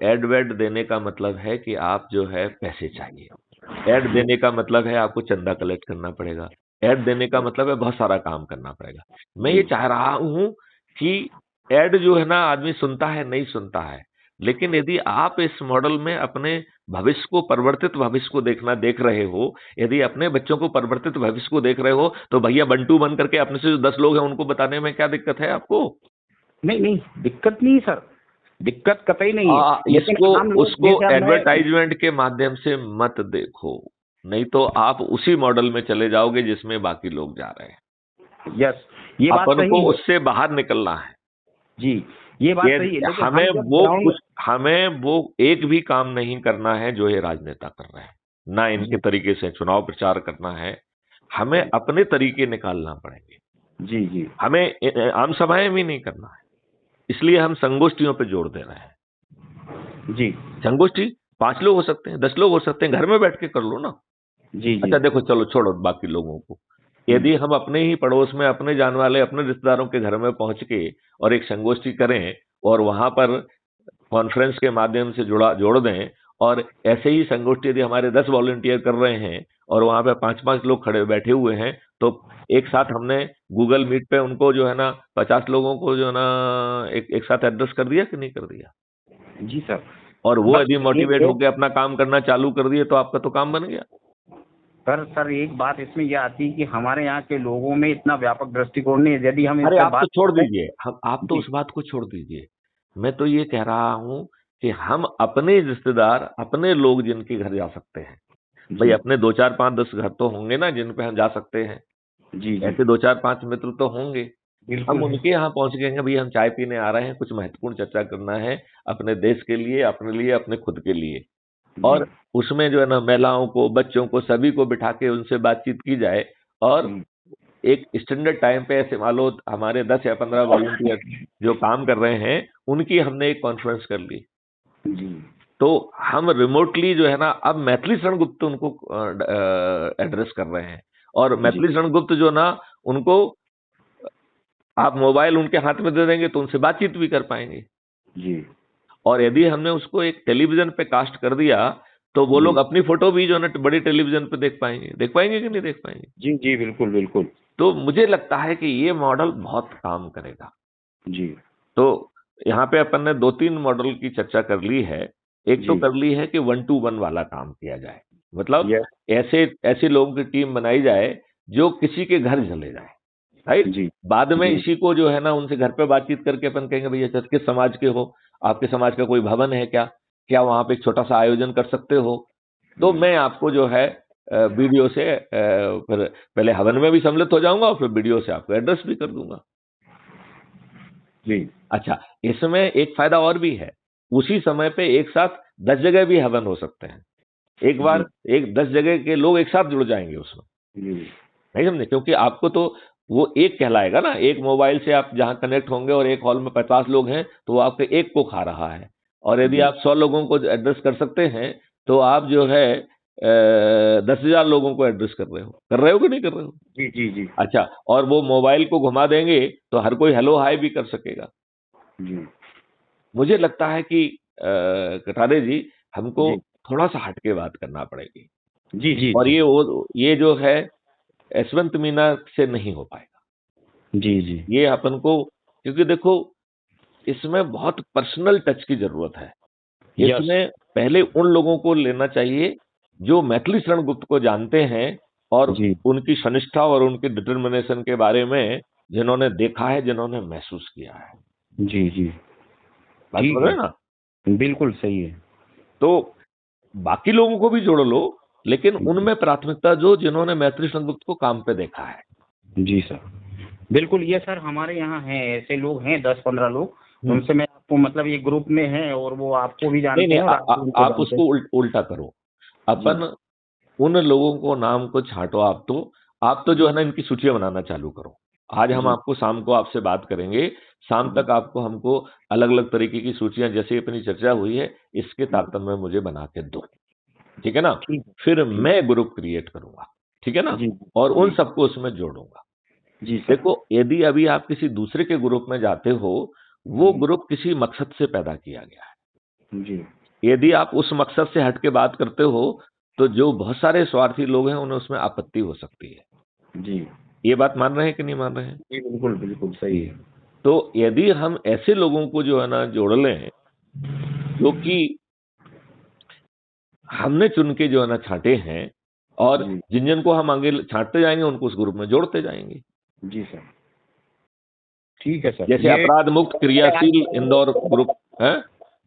एड वेड देने का मतलब है कि आप जो है पैसे चाहिए। ऐड देने का मतलब है आपको चंदा कलेक्ट करना पड़ेगा। ऐड देने का मतलब है बहुत सारा काम करना पड़ेगा। मैं ये चाह रहा हूं कि ऐड जो है ना, आदमी सुनता है नहीं सुनता है, लेकिन यदि आप इस मॉडल में अपने भविष्य को, परिवर्तित भविष्य को देख रहे हो, यदि अपने बच्चों को परिवर्तित भविष्य को देख रहे हो, तो भैया बंटू बन करके अपने से जो 10 लोग हैं उनको बताने में क्या दिक्कत है आपको? नहीं नहीं, दिक्कत नहीं सर, दिक्कत कतई नहीं है, लेकिन इसको आम लोग उसको जैसे मैं। एडवर्टाइजमेंट के माध्यम से मत देखो, नहीं तो आप उसी मॉडल में चले जाओगे जिसमें बाकी लोग जा रहे हैं। यस, ये बात अपन को सही है उससे बाहर निकलना है। जी, ये बात सही है, लेकिन हम जब ग्राउंड। हमें वो एक भी काम नहीं करना है जो ये राजनेता कर रहे हैं, ना इनके जी तरीके से चुनाव प्रचार करना है। हमें अपने तरीके निकालना पड़ेंगे। जी जी हमें आम सभाएं भी नहीं करना है, इसलिए हम संगोष्ठियों पे जोर दे रहे हैं। जी संगोष्ठी 5 लोग हो सकते हैं, 10 लोग हो सकते हैं, घर में बैठ के कर लो ना। जी जी। अच्छा देखो, चलो छोड़ो बाकी लोगों को। यदि हम अपने ही पड़ोस में, अपने जान वाले, अपने रिश्तेदारों के घर में पहुंच के और एक संगोष्ठी करें और वहां पर कॉन्फ्रेंस के माध्यम से जोड़ दें, और ऐसे ही संगोष्ठी यदि हमारे 10 वॉलंटियर कर रहे हैं और वहां पे 5-5 लोग खड़े बैठे हुए हैं, तो एक साथ हमने गूगल मीट पे उनको जो है ना 50 लोगों को जो है ना एक साथ एड्रेस कर दिया कि नहीं कर दिया? जी सर। और वो बस यदि एक मोटिवेट एक होकर अपना काम करना चालू कर दिए तो आपका तो काम बन गया। सर एक बात इसमें यह आती है कि हमारे यहाँ के लोगों में इतना व्यापक दृष्टिकोण नहीं है, यदि हम इस अरे पे आप तो बात छोड़ करें। दीजिए, हम आप तो जी उस बात को छोड़ दीजिए। मैं तो ये कह रहा हूं कि हम अपने रिश्तेदार, अपने लोग जिनके घर जा सकते हैं, भाई जी अपने 2-4-5-10 घर तो होंगे ना जिन पे हम जा सकते हैं। जी जी। ऐसे 2-4-5 मित्र तो होंगे। हम बिल्कुल है। उनके यहाँ पहुंच गए, भैया हम चाय पीने आ रहे हैं, कुछ महत्वपूर्ण चर्चा करना है अपने देश के लिए, अपने लिए, अपने खुद के लिए। जी। और उसमें जो है ना महिलाओं को, बच्चों को, सभी को बिठा के उनसे बातचीत की जाए। और हम्म, एक स्टैंडर्ड टाइम पे ऐसे मान लो हमारे 10 या 15 वॉलंटियर जो काम कर रहे हैं, उनकी हमने एक कॉन्फ्रेंस कर ली, जी तो हम रिमोटली जो है ना अब मैथिली शरण गुप्त उनको एड्रेस कर रहे हैं। और जी मैथिली शरण गुप्त जो ना, उनको आप मोबाइल उनके हाथ में दे देंगे तो उनसे बातचीत भी कर पाएंगे। जी और यदि हमने उसको एक टेलीविजन पे कास्ट कर दिया, तो वो लोग जी अपनी फोटो भी जो है ना बड़ी टेलीविजन पे देख पाएंगे कि नहीं देख पाएंगे? जी जी। बिल्कुल बिल्कुल। तो मुझे लगता है कि ये मॉडल बहुत काम करेगा। जी तो यहाँ पे अपन ने 2-3 मॉडल की चर्चा कर ली है। एक तो जी। कर ली है कि 1 टू 1 वाला काम किया जाए, मतलब यस। ऐसे ऐसे लोगों की टीम बनाई जाए जो किसी के घर चले जाए, राइट? जी बाद में जी इसी को जो है ना उनसे घर पे बातचीत करके अपन कहेंगे भैया अच्छा किस समाज के हो, आपके समाज का कोई भवन है क्या, क्या वहां पे एक छोटा सा आयोजन कर सकते हो? तो मैं आपको जो है वीडियो से फिर पहले हवन में भी सम्मिलित हो जाऊंगा और फिर वीडियो से आपको एड्रेस भी कर दूंगा। जी अच्छा, इसमें एक फायदा और भी है, उसी समय पे एक साथ 10 जगह भी हवन हो सकते हैं। एक जी बार एक 10 जगह के लोग एक साथ जुड़ जाएंगे उसमें, जी नहीं समझे? क्योंकि आपको तो वो एक कहलाएगा ना, एक मोबाइल से आप जहां कनेक्ट होंगे और एक हॉल में 50 लोग हैं तो वो आपके एक को खा रहा है। और यदि जी आप 100 लोगों को एड्रेस कर सकते हैं तो आप जो है 10,000 लोगों को एड्रेस कर रहे हो कि नहीं कर रहे हो? जी जी जी अच्छा, और वो मोबाइल को घुमा देंगे तो हर कोई हेलो हाय भी कर सकेगा। जी मुझे लगता है कि कटारे जी, हमको जी थोड़ा सा हटके बात करना पड़ेगी। जी जी और जी ये जो है यशवंत मीना से नहीं हो पाएगा। जी जी। ये अपन को, क्योंकि देखो इसमें बहुत पर्सनल टच की जरूरत है। यस। इसमें पहले उन लोगों को लेना चाहिए जो मैथिली शरण गुप्त को जानते हैं और जी उनकी सनिष्ठा और उनकी डिटर्मिनेशन के बारे में जिन्होंने देखा है, जिन्होंने महसूस किया है। जी जी। बात ठीक समझ रहे हैं ना? है, बिल्कुल सही है। तो बाकी लोगों को भी जोड़ लो, लेकिन जी उनमें प्राथमिकता जो जिन्होंने मैथिली शरण गुप्त को काम पे देखा है। जी सर, बिल्कुल। ये सर हमारे यहाँ हैं, ऐसे लोग हैं 10-15 लोग, हम्म। उनसे मैं आपको मतलब ये ग्रुप में हैं और वो आपको भी नहीं जानते नहीं, हैं और आप भी उनको आप जानते हैं। उसको उल्टा करो। जी अपन उन लोगों को नाम को छांटो। आप तो जो है ना इनकी सूचियां बनाना चालू करो। आज हम जी आपको शाम को आपसे बात करेंगे, शाम जी तक आपको हमको अलग अलग तरीके की सूचियां जैसे अपनी चर्चा हुई है इसके जी। तारतम्य में मुझे बना के दो। ठीक है ना? ठीक है। फिर ठीक। मैं ग्रुप क्रिएट करूंगा। ठीक है ना? जी और उन जी सबको उसमें जोड़ूंगा। जी सर। देखो, यदि अभी आप किसी दूसरे के ग्रुप में जाते हो, वो जी ग्रुप किसी मकसद से पैदा किया गया है। जी यदि आप उस मकसद से हट के बात करते हो, तो जो बहुत सारे स्वार्थी लोग हैं उन्हें उसमें आपत्ति हो सकती है। जी ये बात मान रहे हैं कि नहीं मान रहे हैं? जी, बिल्कुल बिल्कुल सही है। तो यदि हम ऐसे लोगों को जो है ना जोड़ लें, जो कि हमने चुन के जो है ना छांटे हैं, और जी जिन जिन को हम आगे छांटते जाएंगे उनको उस ग्रुप में जोड़ते जाएंगे। जी सर। ठीक है सर, जैसे ये अपराध मुक्त आज क्रियाशील इंदौर ग्रुप है।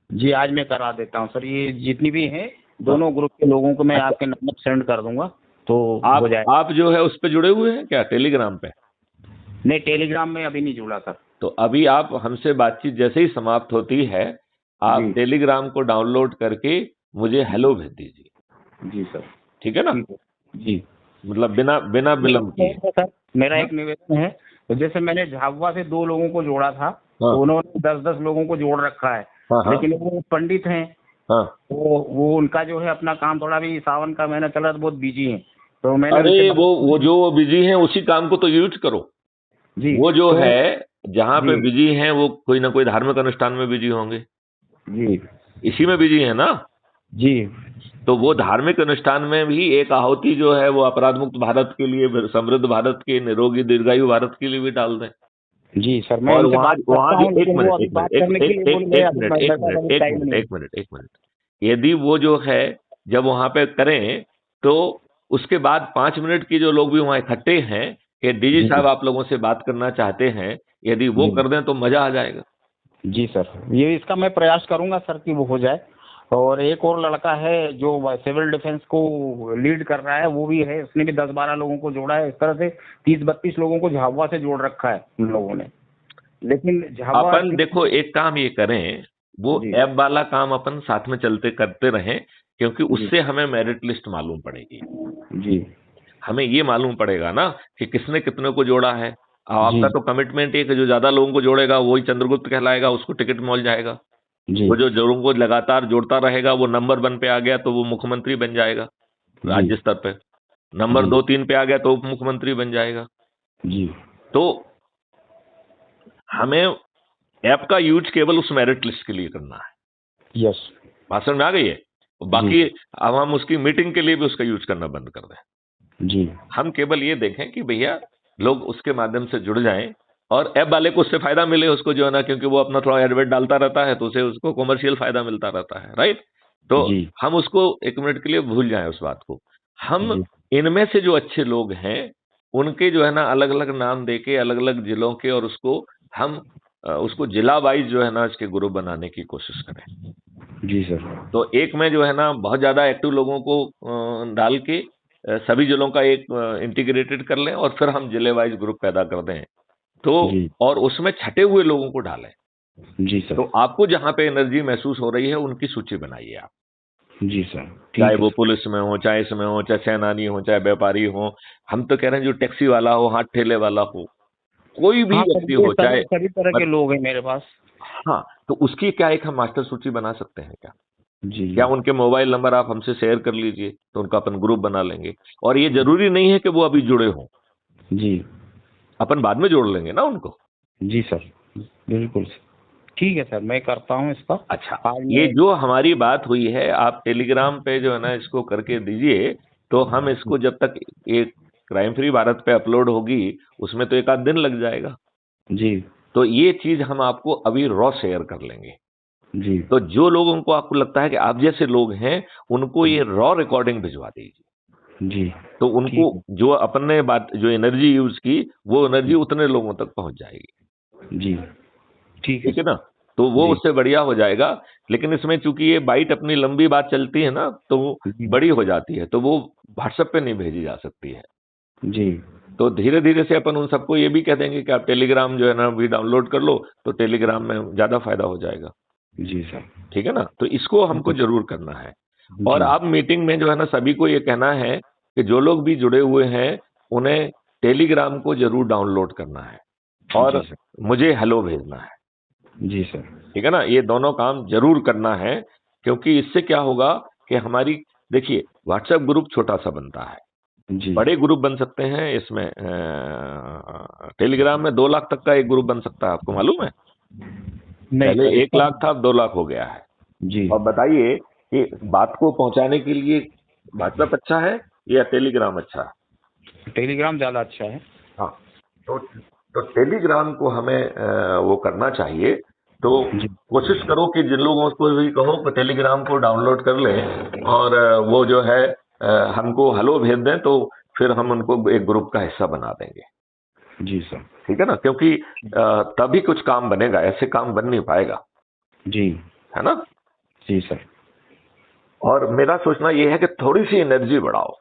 जी आज मैं करा देता हूँ सर, ये जितनी भी हैं हाँ, दोनों ग्रुप के लोगों को मैं अच्छा। आपके नंबर सेंड कर दूंगा, तो हो आप जाए। आप जो है उस पे जुड़े हुए हैं क्या, टेलीग्राम पे? नहीं, टेलीग्राम में अभी नहीं जुड़ा सर। तो अभी आप हमसे बातचीत जैसे ही समाप्त होती है, आप जी टेलीग्राम को डाउनलोड करके मुझे हेलो भेज दीजिए। जी सर। ठीक है ना? ठीक है। जी। मतलब बिना बिना विलंब मेरा किए। है सर, मेरा हाँ एक निवेदन है। तो जैसे मैंने झाबुआ से 2 लोगों को जोड़ा था, हाँ तो उन्होंने 10-10 लोगों को जोड़ रखा है, हाँ हाँ लेकिन वो पंडित हैं, हाँ। तो वो उनका जो है अपना काम थोड़ा भी सावन का महीना चल रहा है तो बहुत बिजी हैं। तो मैंने अरे उनसे वो जो बिजी हैं उसी काम को तो यूज करो। जी, वो जो तो है, जहाँ पे जी, बिजी हैं वो कोई ना कोई धार्मिक अनुष्ठान में बिजी होंगे, जी, इसी में बिजी है ना? जी, तो वो धार्मिक अनुष्ठान में भी एक आहुति जो है वो अपराध मुक्त भारत के लिए, समृद्ध भारत के, निरोगी दीर्घायु भारत के लिए भी डाल दें। जी सर, मैं और उनसे वहां बात वहां करता जो हूँ, एक लेकिन वो मिनट अभी एक बात मिनट एक करने के एक लिए एक बोले एक अभी मिनट मैं एक बैठा था, मिनट अभी एक टाइम मिनट नहीं एक मिनट एक मिनट यदि वो जो है जब वहां पे करें, तो उसके बाद 5 मिनट की जो लोग भी वहां इकट्ठे हैं कि डीजी है। जी, साहब आप लोगों से बात करना चाहते हैं, यदि वो जी, कर दें तो मजा आ जाएगा। जी सर, ये इसका मैं प्रयास करूंगा सर कि वो हो जाए। और एक और लड़का है जो सिविल डिफेंस को लीड कर रहा है, वो भी है, उसने भी 10-12 लोगों को जोड़ा है। इस तरह से 30-32 लोगों को झाबुआ से जोड़ रखा है उन लोगों ने, लेकिन झाबुआ अपन देखो एक काम ये करें, वो जी ऐप वाला काम अपन साथ में चलते करते रहें, क्योंकि जी उससे हमें मेरिट लिस्ट मालूम पड़ेगी। जी हमें ये मालूम पड़ेगा ना कि किसने कितने को जोड़ा है। अब जी आपका तो कमिटमेंट है कि जो ज्यादा लोगों को जोड़ेगा वही चंद्रगुप्त कहलाएगा, उसको टिकट मिल जाएगा। जी वो जो लोगों को लगातार जोड़ता रहेगा, वो नंबर 1 पे आ गया तो वो मुख्यमंत्री बन जाएगा जी राज्य स्तर पे। नंबर जी 2-3 पे आ गया तो उप मुख्यमंत्री बन जाएगा। जी तो हमें ऐप का यूज केवल उस मेरिट लिस्ट के लिए करना है। यस। भाषण में आ गई है। जी बाकी अब हम उसकी मीटिंग के लिए भी उसका यूज करना बंद कर दें। जी हम केवल ये देखें कि भैया लोग उसके माध्यम से जुड़ जाएं, और ऐप वाले को उससे फायदा मिले, उसको जो है ना, क्योंकि वो अपना थोड़ा एडवर्ट डालता रहता है तो उसे उसको कॉमर्शियल फायदा मिलता रहता है, राइट? तो जी हम उसको 1 मिनट के लिए भूल जाएं उस बात को। हम जी इनमें से जो अच्छे लोग हैं उनके जो है ना अलग अलग नाम देके अलग अलग जिलों के, और उसको हम उसको जिला वाइज जो है ना इसके ग्रुप बनाने की कोशिश करें। जी सर। तो एक में जो है ना बहुत ज्यादा एक्टिव लोगों को डाल के सभी जिलों का एक इंटीग्रेटेड कर लें, और फिर हम जिले वाइज ग्रुप पैदा कर दें। तो जी और उसमें छटे हुए लोगों को डालें। जी तो सर। आपको जहां पे एनर्जी महसूस हो रही है उनकी सूची बनाइए आप। जी सर। चाहे ठीक है वो सर। पुलिस में हो, चाहे इसमें हो, चाहे सेनानी हो, चाहे व्यापारी हो। हम तो कह रहे हैं जो टैक्सी वाला हो, हाथ ठेले वाला हो, कोई भी हाँ सर, व्यक्ति ये हो, सभी चाहे सभी तरह के मत, लोग हैं मेरे पास। हाँ, तो उसकी क्या एक हम मास्टर सूची बना सकते हैं क्या? जी क्या उनके मोबाइल नंबर आप हमसे शेयर कर लीजिए, तो उनका अपन ग्रुप बना लेंगे। और ये जरूरी नहीं है कि वो अभी जुड़े हों, जी अपन बाद में जोड़ लेंगे ना उनको। जी सर, बिल्कुल सर। ठीक है सर, मैं करता हूँ इसका। अच्छा, आज ये मैं जो हमारी बात हुई है आप टेलीग्राम पे जो है ना इसको करके दीजिए, तो हम इसको जब तक एक क्राइम फ्री भारत पे अपलोड होगी उसमें तो 1 आध दिन लग जाएगा। जी तो ये चीज हम आपको अभी रॉ शेयर कर लेंगे। जी तो जो लोगों को आपको लगता है कि आप जैसे लोग हैं, उनको ये रॉ रिकॉर्डिंग भिजवा दीजिए। जी तो उनको ठीक है। जो अपन ने बात जो एनर्जी यूज की, वो एनर्जी उतने लोगों तक पहुंच जाएगी। जी ठीक है ठीक है सर। ना? तो वो जी उससे बढ़िया हो जाएगा। लेकिन इसमें चूंकि ये बाइट अपनी लंबी बात चलती है ना, तो वो जी बड़ी हो जाती है, तो वो व्हाट्सएप पे नहीं भेजी जा सकती है। जी तो धीरे धीरे से अपन उन सबको ये भी कह देंगे कि आप टेलीग्राम जो है ना भी डाउनलोड कर लो, तो टेलीग्राम में ज्यादा फायदा हो जाएगा। जी सर। ठीक है ना? तो इसको हमको जी जरूर करना है। और जी अब मीटिंग में जो है ना सभी को ये कहना है कि जो लोग भी जुड़े हुए हैं, उन्हें टेलीग्राम को जरूर डाउनलोड करना है जी और सर। मुझे हेलो भेजना है। जी सर। ठीक है ना? ये दोनों काम जरूर करना है, क्योंकि इससे क्या होगा कि हमारी, देखिए, व्हाट्सएप ग्रुप छोटा सा बनता है, जी बड़े ग्रुप बन सकते हैं इसमें। टेलीग्राम में 2 लाख तक का एक ग्रुप बन सकता है, आपको मालूम है? नहीं पहले सर 1 लाख था, अब 2 लाख हो गया है। जी और बताइए कि बात को पहुंचाने के लिए व्हाट्सएप अच्छा है या टेलीग्राम अच्छा है? टेलीग्राम ज़्यादा अच्छा है। हाँ। तो टेलीग्राम को हमें वो करना चाहिए। तो जी कोशिश करो कि जिन लोगों को भी कहो कि टेलीग्राम को डाउनलोड कर लें और वो जो है हमको हेलो भेज दें, तो फिर हम उनको एक ग्रुप का हिस्सा बना देंगे। जी सर। ठीक है ना? क्योंकि तभी कुछ काम बनेगा, ऐसे काम बन नहीं पाएगा। जी है ना? जी सर। और मेरा सोचना ये है कि थोड़ी सी एनर्जी बढ़ाओ।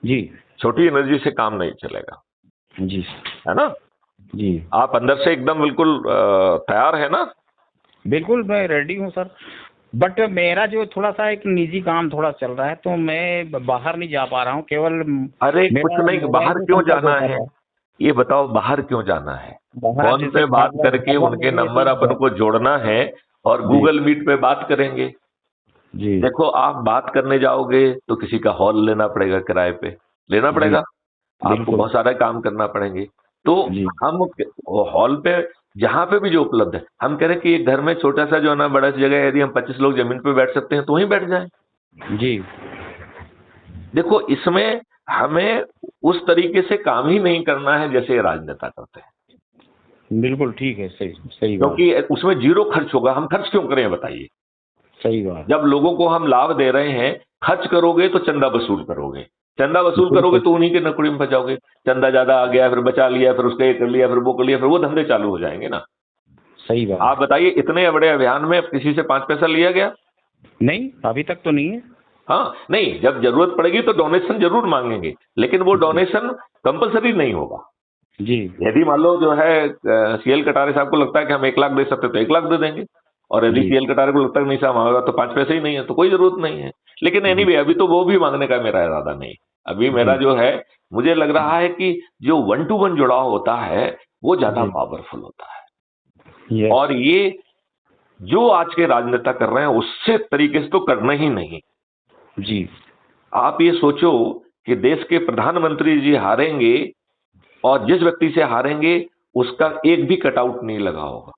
जी छोटी एनर्जी से काम नहीं चलेगा। जी है ना? जी आप अंदर से एकदम बिल्कुल तैयार है ना? बिल्कुल मैं रेडी हूँ सर। बट मेरा जो थोड़ा सा एक निजी काम थोड़ा चल रहा है, तो मैं बाहर नहीं जा पा रहा हूँ, केवल अरे कुछ मेरा नहीं, मोबाइल बाहर से क्यों संपर्क हो जाना है? पाता है। ये बताओ, बाहर क्यों जाना है? बाहर फोन जैसे पे घर बात करके घर उनके नहीं है नंबर अपन तो को जोड़ना है और जी गूगल मीट पे बात करेंगे। जी देखो, आप बात करने जाओगे तो किसी का हॉल लेना पड़ेगा, किराए पे लेना जी पड़ेगा। आपको बिल्कुल बहुत सारे काम करना पड़ेंगे। तो जी हम हॉल पे, जहां पे भी जो उपलब्ध है, हम कह रहे हैं कि एक घर में छोटा सा जो है ना, बड़ा सी जगह है, यदि हम 25 लोग जमीन पे बैठ सकते हैं तो वहीं बैठ जाएं। जी देखो, इसमें हमें उस तरीके से काम ही नहीं करना है जैसे ये राजनेता करते हैं, बिल्कुल ठीक है। सही सही बात। क्योंकि उसमें जीरो खर्च होगा। हम खर्च क्यों करें, बताइए? सही बात। जब लोगों को हम लाभ दे रहे हैं, खर्च करोगे तो चंदा वसूल करोगे, चंदा वसूल करोगे बिल्कुल तो उन्हीं के नकड़ी में फंसाओगे। चंदा ज्यादा आ गया, फिर बचा लिया, फिर उसका ये कर लिया, फिर वो कर लिया, फिर वो धंधे चालू हो जाएंगे ना। सही बात। आप बताइए, इतने बड़े अभियान में किसी से 5 पैसा लिया गया? नहीं अभी तक तो नहीं है। हाँ, नहीं, जब जरूरत पड़ेगी तो डोनेशन जरूर मांगेंगे, लेकिन वो जी डोनेशन कंपलसरी नहीं होगा। जी यदि मान लो जो है सीएल कटारे साहब को लगता है कि हम 1 लाख दे सकते तो 1 लाख दे देंगे, और यदि जी सीएल कटारे को लगता है कि नहीं साहब हमारे पास तो 5 पैसे ही नहीं है, तो कोई जरूरत नहीं है। लेकिन जी एनीवे, अभी तो वो भी मांगने का मेरा इरादा नहीं। अभी मेरा जी जो है, मुझे लग रहा है कि जो 1 to 1 जुड़ाव होता है, वो ज्यादा जी पावरफुल होता है। यस। और ये जो आज के राजनेता कर रहे हैं, उससे तरीके से तो करना ही नहीं। जी आप ये सोचो कि देश के प्रधानमंत्री जी हारेंगे, और जिस व्यक्ति से हारेंगे उसका एक भी कटआउट नहीं लगा होगा,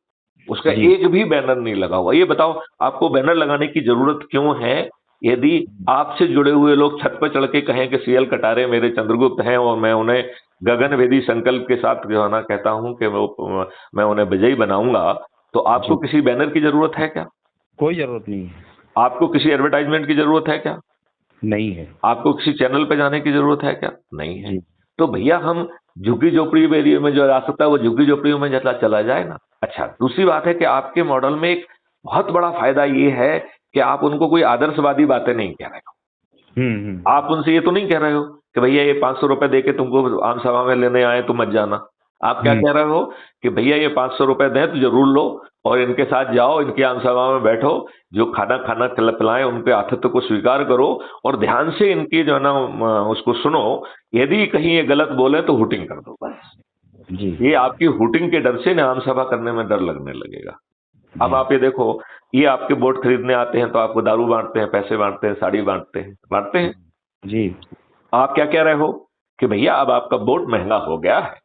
उसका जी एक भी बैनर नहीं लगा होगा। ये बताओ, आपको बैनर लगाने की जरूरत क्यों है? यदि आपसे जुड़े हुए लोग छत पर चढ़ के कहें कि सीएल कटारे मेरे चंद्रगुप्त हैं और मैं उन्हें गगनभेदी संकल्प के साथ जो है ना कहता हूं कि मैं उन्हें विजयी बनाऊंगा, तो आपको जी किसी बैनर की जरूरत है क्या? कोई जरूरत नहीं है। आपको किसी एडवर्टाइजमेंट की जरूरत है क्या? नहीं है। आपको किसी चैनल पे जाने की जरूरत है क्या? नहीं है। जी तो भैया, हम झुग्गी झोपड़ी एरिया में जो जा सकता है वो झुग्गी झोपड़ियों में जला चला जाए ना। अच्छा, दूसरी बात है कि आपके मॉडल में एक बहुत बड़ा फायदा ये है कि आप उनको कोई आदर्शवादी बातें नहीं कह रहे हो। आप उनसे ये तो नहीं कह रहे हो कि भैया ये 500 रुपए दे के तुमको आम सभा में लेने आए तो मत जाना। आप क्या हम्म कह रहे हो कि भैया ये 500 रुपए दें तो जरूर लो, और इनके साथ जाओ, इनकी आम सभा में बैठो, जो खाना खाना पिलाएं उनके आतिथ्य को स्वीकार करो, और ध्यान से इनकी जो है ना उसको सुनो। यदि कहीं ये गलत बोले तो हुटिंग कर दो, बस। जी ये आपकी हुटिंग के डर से ना आम सभा करने में डर लगने लगेगा। अब जी आप ये देखो, ये आपके वोट खरीदने आते हैं तो आपको दारू बांटते हैं, पैसे बांटते हैं, साड़ी बांटते हैं, बांटते हैं। जी आप क्या कह रहे हो कि भैया अब आपका वोट महंगा हो गया है,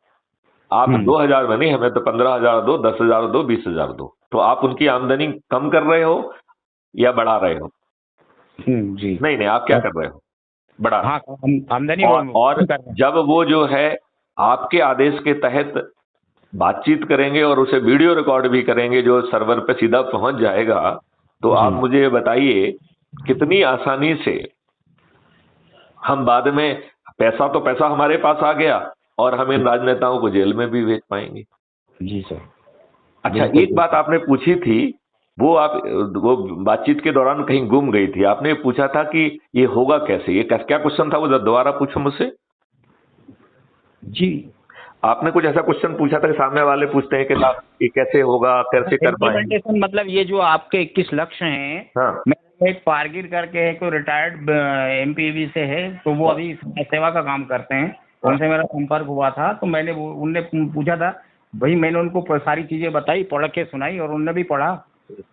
आप हम्म 2,000 में नहीं, हमें तो 15,000 दो, 10,000 दो, 20,000 दो। तो आप उनकी आमदनी कम कर रहे हो या बढ़ा रहे हो? जी नहीं नहीं, आप क्या कर रहे हो? बढ़ा रहे हाँ आमदनी हो। वो और कर रहे हैं। जब वो जो है आपके आदेश के तहत बातचीत करेंगे और उसे वीडियो रिकॉर्ड भी करेंगे जो सर्वर पे सीधा पहुंच जाएगा, तो आप मुझे ये बताइए कितनी आसानी से हम बाद में, पैसा तो पैसा हमारे पास आ गया और हम इन राजनेताओं को जेल में भी भेज पाएंगे। जी सर। अच्छा, एक बात आपने पूछी थी, वो बातचीत के दौरान कहीं गुम गई थी। आपने पूछा था कि ये होगा कैसे, ये क्या क्वेश्चन था, वो दोबारा पूछो मुझसे। जी, आपने कुछ ऐसा क्वेश्चन पूछा था कि सामने वाले पूछते हैं कि ये कैसे होगा, कैसे कर पाएंगे। इम्प्लीमेंटेशन मतलब ये जो आपके 21 लक्ष्य हैं, हाँ, मैं एक पारगिर करके कोई रिटायर्ड एमपीवी से है, तो वो अभी सेवा का काम करते हैं, उनसे मेरा संपर्क हुआ था, तो मैंने उनने पूछा था भाई, मैंने उनको सारी चीजें बताई, पढ़ के सुनाई और उनने भी पढ़ा।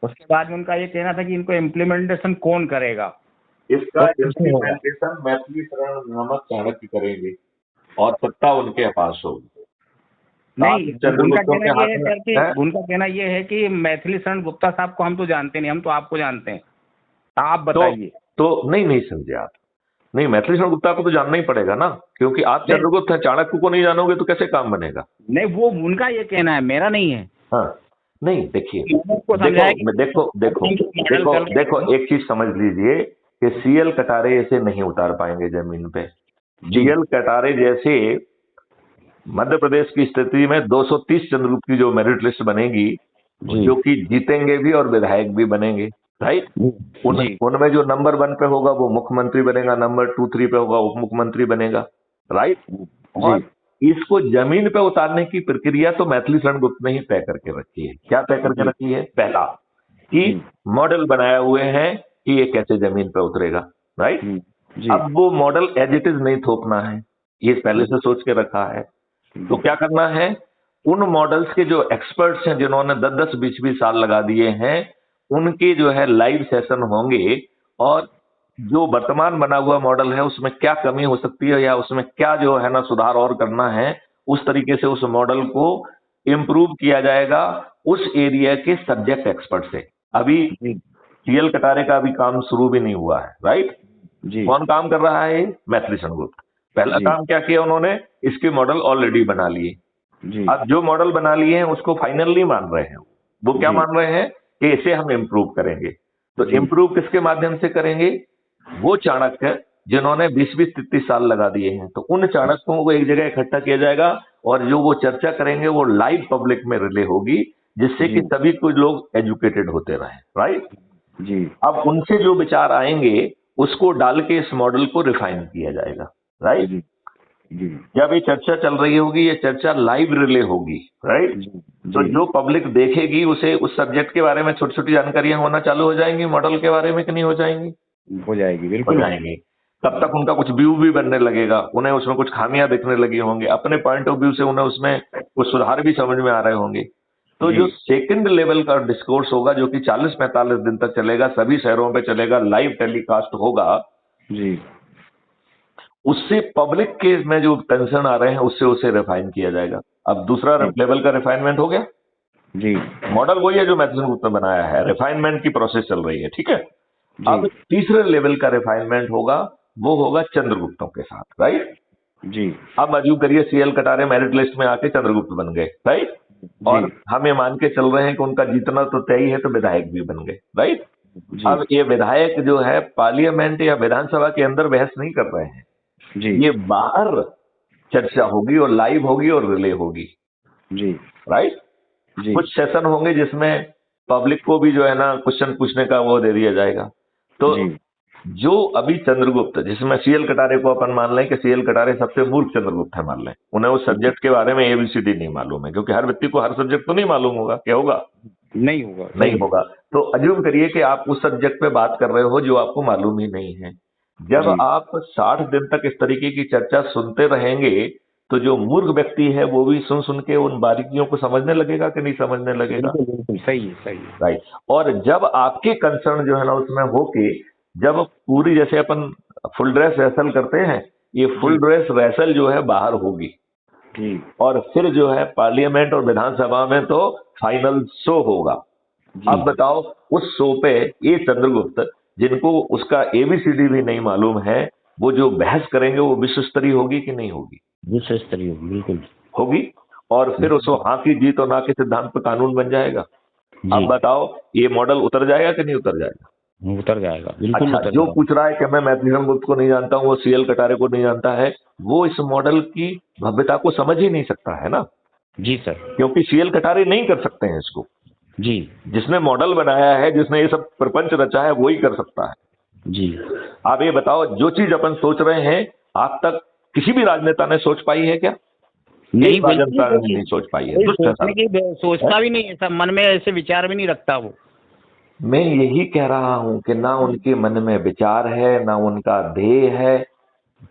उसके बाद में उनका ये कहना था कि इनको इम्प्लीमेंटेशन कौन करेगा। इसका इम्प्लीमेंटेशन मैथिली शरण नामक चाणक्य करेंगे और सत्ता उनके पास होगी। नहीं, उनका कहना ये है सर कि उनका कहना ये है कि मैथिली शरण गुप्ता साहब को हम तो जानते नहीं, हम तो आपको जानते हैं, आप बताइए। तो नहीं समझे आप। नहीं, मैथिली शरण गुप्ता को तो जानना ही पड़ेगा ना, क्योंकि आप चंद्रगुप्त हैं, चाणक्य को नहीं जानोगे तो कैसे काम बनेगा। नहीं, वो उनका ये कहना है, मेरा नहीं है। हाँ, नहीं देखिए, देखो एक चीज समझ लीजिए कि सीएल कटारे ऐसे नहीं उतार पाएंगे जमीन पे। सीएल कटारे जैसे मध्य प्रदेश की स्थिति में 230 चंद्रगुप्त की जो मेरिट लिस्ट बनेगी, जो कि जीतेंगे भी और विधायक भी बनेंगे, राइट। उनमें जो नंबर 1 पे होगा वो मुख्यमंत्री बनेगा, नंबर 2, 3 पे होगा उप मुख्यमंत्री बनेगा, राइट। और इसको जमीन पे उतारने की प्रक्रिया तो मैथिली शरण गुप्त ने ही तय करके रखी है। क्या तय करके रखी है? पहला कि मॉडल बनाए हुए हैं कि ये कैसे जमीन पे उतरेगा, राइट। अब वो मॉडल एज इट इज नहीं थोपना है, ये पहले से सोच के रखा है। तो क्या करना है, उन मॉडल्स के जो एक्सपर्ट्स हैं जिन्होंने 10-10, 20-20 साल लगा दिए हैं, उनके जो है लाइव सेशन होंगे और जो वर्तमान बना हुआ मॉडल है उसमें क्या कमी हो सकती है या उसमें क्या जो है ना सुधार और करना है, उस तरीके से उस मॉडल को इंप्रूव किया जाएगा उस एरिया के सब्जेक्ट एक्सपर्ट से। अभी सीएल कटारे का अभी काम शुरू भी नहीं हुआ है, राइट। कौन काम कर रहा है? मैथिली शरण गुप्त। पहला काम क्या किया उन्होंने, इसके मॉडल ऑलरेडी बना लिए। अब जो मॉडल बना लिए हैं उसको फाइनल नहीं मान रहे हैं। वो क्या मान रहे हैं कि इसे हम इम्प्रूव करेंगे। तो इम्प्रूव किसके माध्यम से करेंगे? वो चाणक्य जिन्होंने 20-20, 33 साल लगा दिए हैं, तो उन चाणक्यों को एक जगह इकट्ठा किया जाएगा और जो वो चर्चा करेंगे वो लाइव पब्लिक में रिले होगी, जिससे कि सभी कुछ लोग एजुकेटेड होते रहे, राइट। अब उनसे जो विचार आएंगे उसको डाल के इस मॉडल को रिफाइन किया जाएगा, राइट। जब ये चर्चा चल रही होगी, ये चर्चा लाइव रिले होगी, राइट। तो जो पब्लिक देखेगी उसे उस सब्जेक्ट के बारे में छोटी छोटी जानकारियां होना चालू हो जाएंगी, मॉडल के बारे में कि नहीं हो जाएंगी? हो जाएगी, बिल्कुल हो जाएंगी। तब तक उनका कुछ व्यू भी बनने लगेगा, उन्हें उसमें कुछ खामियां दिखने लगी होंगे, अपने पॉइंट ऑफ व्यू से उन्हें उसमें कुछ सुधार भी समझ में आ रहे होंगे। तो जो सेकंड लेवल का डिस्कोर्स होगा जो कि 40-45 दिन तक चलेगा, सभी शहरों पे चलेगा, लाइव टेलीकास्ट होगा, उससे पब्लिक के में जो टेंशन आ रहे हैं उससे उसे रिफाइन किया जाएगा। अब दूसरा लेवल का रिफाइनमेंट हो गया। मॉडल वही है जो मैथिली गुप्त ने बनाया है, रिफाइनमेंट की प्रोसेस चल रही है, ठीक है। अब तीसरे लेवल का रिफाइनमेंट होगा, वो होगा चंद्रगुप्तों के साथ, राइट। अब अज्यूम करिए सीएल कटारे मेरिट लिस्ट में आके चंद्रगुप्त बन गए, राइट। और हम ये मान के चल रहे हैं कि उनका जीतना तो तय ही है, तो विधायक भी बन गए, राइट। अब ये विधायक जो है पार्लियामेंट या विधानसभा के अंदर बहस नहीं कर रहे हैं, ये बाहर चर्चा होगी और लाइव होगी और रिले होगी, राइट। कुछ सेशन होंगे जिसमें पब्लिक को भी जो है ना क्वेश्चन पूछने का वो दे दिया जाएगा। तो जो अभी चंद्रगुप्त, जिसमें सीएल कटारे को अपन मान लें कि सीएल कटारे सबसे मूर्ख चंद्रगुप्त है मान लें, उन्हें उस सब्जेक्ट के बारे में एबीसीडी नहीं मालूम है, क्योंकि हर व्यक्ति को हर सब्जेक्ट तो नहीं मालूम होगा। क्या होगा? नहीं होगा। तो अज्यूम करिए कि आप उस सब्जेक्ट पे बात कर रहे हो जो आपको मालूम ही नहीं है। जब आप 60 दिन तक इस तरीके की चर्चा सुनते रहेंगे तो जो मूर्ख व्यक्ति है वो भी सुन सुन के उन बारीकियों को समझने लगेगा कि नहीं समझने लगेगा? सही है, राइट। और जब आपके कंसर्न जो है ना उसमें हो के, जब पूरी जैसे अपन फुल ड्रेस रेसल करते हैं, ये फुल ड्रेस रेसल जो है बाहर होगी और फिर जो है पार्लियामेंट और विधानसभा में तो फाइनल शो होगा। अब बताओ उस शो पे ये चंद्रगुप्त, जिनको उसका एबीसीडी भी नहीं मालूम है, वो जो बहस करेंगे वो विश्व स्तरीय होगी कि नहीं होगी? विश्व स्तरीय होगी, बिल्कुल होगी। और फिर उसको हाँ की जीत और ना के सिद्धांत पर कानून बन जाएगा। अब जी, बताओ ये मॉडल उतर जाएगा कि नहीं उतर जाएगा? उतर जाएगा, बिल्कुल अच्छा, उतर जो जाएगा। पूछ रहा है कि मैं मैथिली गुप्त को नहीं जानता हूँ, वो सीएल कटारे को नहीं जानता है, वो इस मॉडल की भव्यता को समझ ही नहीं सकता है ना, जी सर। क्योंकि सीएल कटारे नहीं कर सकते हैं इसको। जी, जिसने मॉडल बनाया है, जिसने ये सब प्रपंच रचा है, वो ही कर सकता है। जी। आप ये बताओ, जो चीज अपन सोच रहे हैं आज तक किसी भी राजनेता ने सोच पाई है क्या? नहीं, एक बिल्कुल राजनेता ने नहीं, नहीं सोच पाई है, कोई दुष्ट है सोचने सारा। की है? सोचता भी नहीं है सब, मन में ऐसे विचार भी नहीं रखता वो। मैं यही कह रहा हूं कि ना उनके मन में विचार है, ना उनका ध्येय है,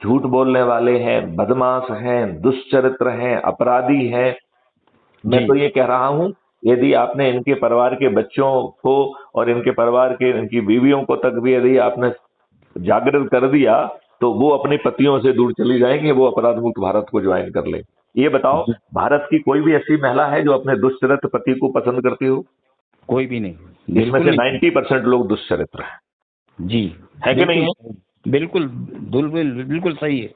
झूठ बोलने वाले हैं, बदमाश हैं, दुष्चरित्र हैं, अपराधी हैं। मैं जी, तो ये कह रहा हूं, यदि आपने इनके परिवार के बच्चों को और इनके परिवार के इनकी बीवियों को तक भी यदि आपने जागृत कर दिया, तो वो अपने पतियों से दूर चली जाएंगे, वो अपराध मुक्त भारत को ज्वाइन कर ले। ये बताओ, जी, भारत की कोई भी ऐसी महिला है जो अपने दुष्चरित्र पति को पसंद करती हो? कोई भी नहीं, इसमें बिल्कुल से नहीं। 90% लोग दुष्चरित्र हैं। जी, है कि नहीं बिल्कुल, है? बिल्कुल, बिल्कुल, बिल्कुल सही है।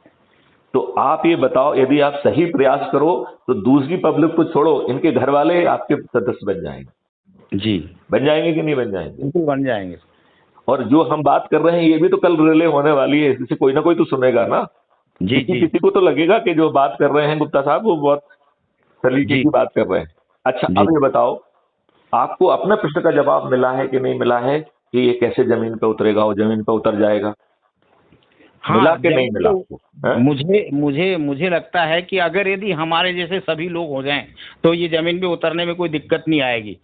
तो आप ये बताओ, यदि आप सही प्रयास करो तो दूसरी पब्लिक को छोड़ो, इनके घर वाले आपके सदस्य बन जाएंगे। जी, बन जाएंगे कि नहीं बन जाएंगे? बिल्कुल बन जाएँगे। और जो हम बात कर रहे हैं ये भी तो कल रिले होने वाली है, इससे कोई ना कोई तो सुनेगा ना। जी, किसी जी, किसी को तो लगेगा कि जो बात कर रहे हैं गुप्ता साहब, वो बहुत सलीके जी, की बात कर रहे हैं। अच्छा, जी। अब ये बताओ, आपको अपने प्रश्न का जवाब मिला है कि नहीं मिला है कि ये कैसे जमीन पे उतरेगा और जमीन पे उतर जाएगा? मिला हाँ, कि नहीं ज़मीन मिला पे आपको? हैं? मुझे मुझे मुझे लगता है कि अगर यदि हमारे जैसे सभी लोग हो जाएँ, तो ये ज़मीन पे उतरने में कोई दिक्कत नहीं आएगी।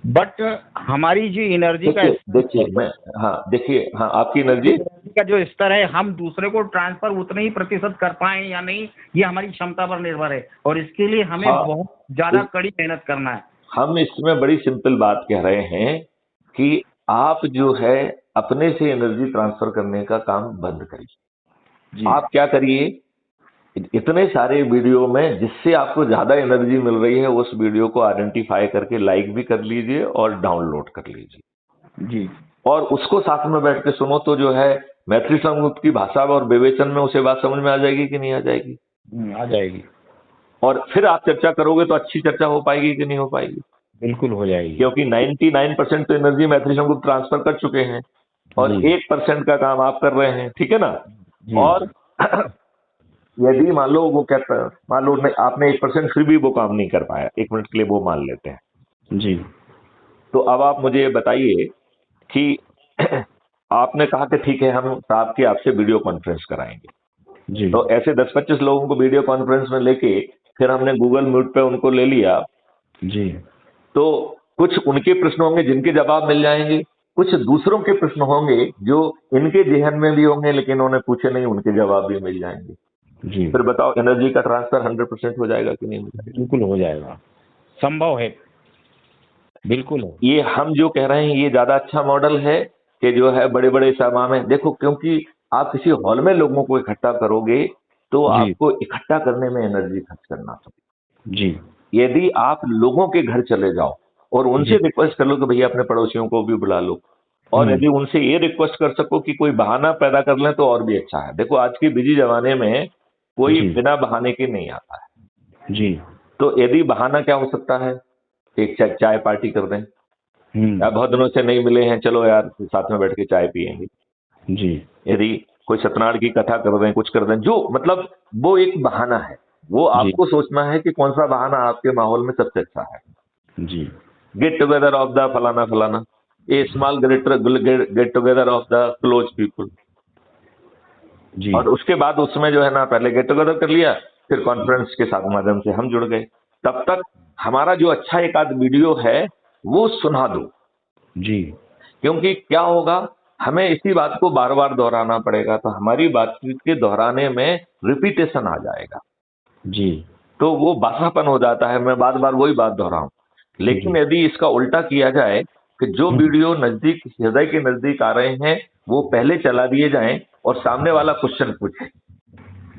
बट हमारी जो एनर्जी का देखिए स्तर देखिए है, मैं, हाँ देखिए, हाँ आपकी एनर्जी, एनर्जी का जो स्तर है, हम दूसरे को ट्रांसफ़र उतने ही प्रतिशत कर पाएँ या नहीं, ये हमारी क्षमता पर निर्भर है और इसके लिए हमें हाँ, बहुत ज़्यादा कड़ी मेहनत करना है। हम इसमें बड़ी सिंपल बात कह रहे हैं कि आप जो है अपने से एनर्जी ट्रांसफर करने का काम बंद करिए। जी, आप क्या करिए, इतने सारे वीडियो में जिससे आपको ज्यादा एनर्जी मिल रही है उस वीडियो को आइडेंटिफाई करके लाइक भी कर लीजिए और डाउनलोड कर लीजिए, जी, और उसको साथ में बैठ के सुनो, तो जो है मैथिली संगीत की भाषा और विवेचन में उसे बात समझ में आ जाएगी कि नहीं आ जाएगी? आ जाएगी, और फिर आप चर्चा करोगे तो अच्छी चर्चा हो पाएगी कि नहीं हो पाएगी? बिल्कुल हो जाएगी। क्योंकि 99% तो एनर्जी मैथिली संगीत ट्रांसफर कर चुके हैं और जी, 1% का काम आप कर रहे हैं, ठीक है ना? जी, और यदि मान लो वो कहता है, मान लो नहीं, आपने 1% फिर भी वो काम नहीं कर पाया, 1 मिनट के लिए वो मान लेते हैं, जी, तो अब आप मुझे ये बताइए कि आपने कहा कि ठीक है हम साहब की आपसे वीडियो कॉन्फ्रेंस कराएंगे, जी, तो ऐसे 10-25 लोगों को वीडियो कॉन्फ्रेंस में लेके फिर हमने गूगल मीट पे उनको ले लिया, जी, तो कुछ उनके प्रश्न होंगे जिनके जवाब मिल जाएंगे, कुछ दूसरों के प्रश्न होंगे जो इनके जेहन में भी होंगे लेकिन उन्होंने पूछे नहीं, उनके जवाब भी मिल जाएंगे। जी, फिर बताओ एनर्जी का ट्रांसफर 100% हो जाएगा कि नहीं हो जाएगा? बिल्कुल हो जाएगा। संभव है, बिल्कुल है। ये हम जो कह रहे हैं ये ज्यादा अच्छा मॉडल है कि जो है बड़े बड़े सभा में देखो, क्योंकि आप किसी हॉल में लोगों को इकट्ठा करोगे तो जी, आपको इकट्ठा करने में एनर्जी खर्च करना पड़ेगा। जी, यदि आप लोगों के घर चले जाओ और उनसे जी, रिक्वेस्ट कर लो कि भैया अपने पड़ोसियों को भी बुला लो, और हुँ, यदि उनसे ये रिक्वेस्ट कर सको कि कोई बहाना पैदा कर लें तो और भी अच्छा है। देखो आज के बिजी जमाने में कोई जी, बिना बहाने के नहीं आता है। जी, तो यदि बहाना क्या हो सकता है, एक चाय पार्टी कर दें, हुँ, या बहुत दिनों से नहीं मिले हैं, चलो यार साथ में बैठ के चाय पियेंगे। जी, यदि कोई सत्यनारायण की कथा कर दें, कुछ कर दें, जो मतलब वो एक बहाना है। वो जी, आपको सोचना है कि कौन सा बहाना आपके माहौल में सबसे अच्छा है। जी, गेट टुगेदर ऑफ द फलाना फलाना, a small get together of the close people. जी, और उसके बाद उसमें जो है ना, पहले गेट टुगेदर कर लिया, फिर कॉन्फ्रेंस के साथ माध्यम से हम जुड़ गए। तब तक हमारा जो अच्छा एक आध वीडियो है वो सुना दो, जी, क्योंकि क्या होगा, हमें इसी बात को बार बार दोहराना पड़ेगा, तो हमारी बातचीत के दोहराने में रिपीटेशन आ जाएगा, जी, तो वो बासापन हो जाता है, मैं बार बार वही बात दोहराऊं। लेकिन जी, यदि इसका उल्टा किया जाए कि जो हुँ, वीडियो नजदीक हृदय के नजदीक आ रहे हैं वो पहले चला दिए जाएं और सामने वाला क्वेश्चन पूछे,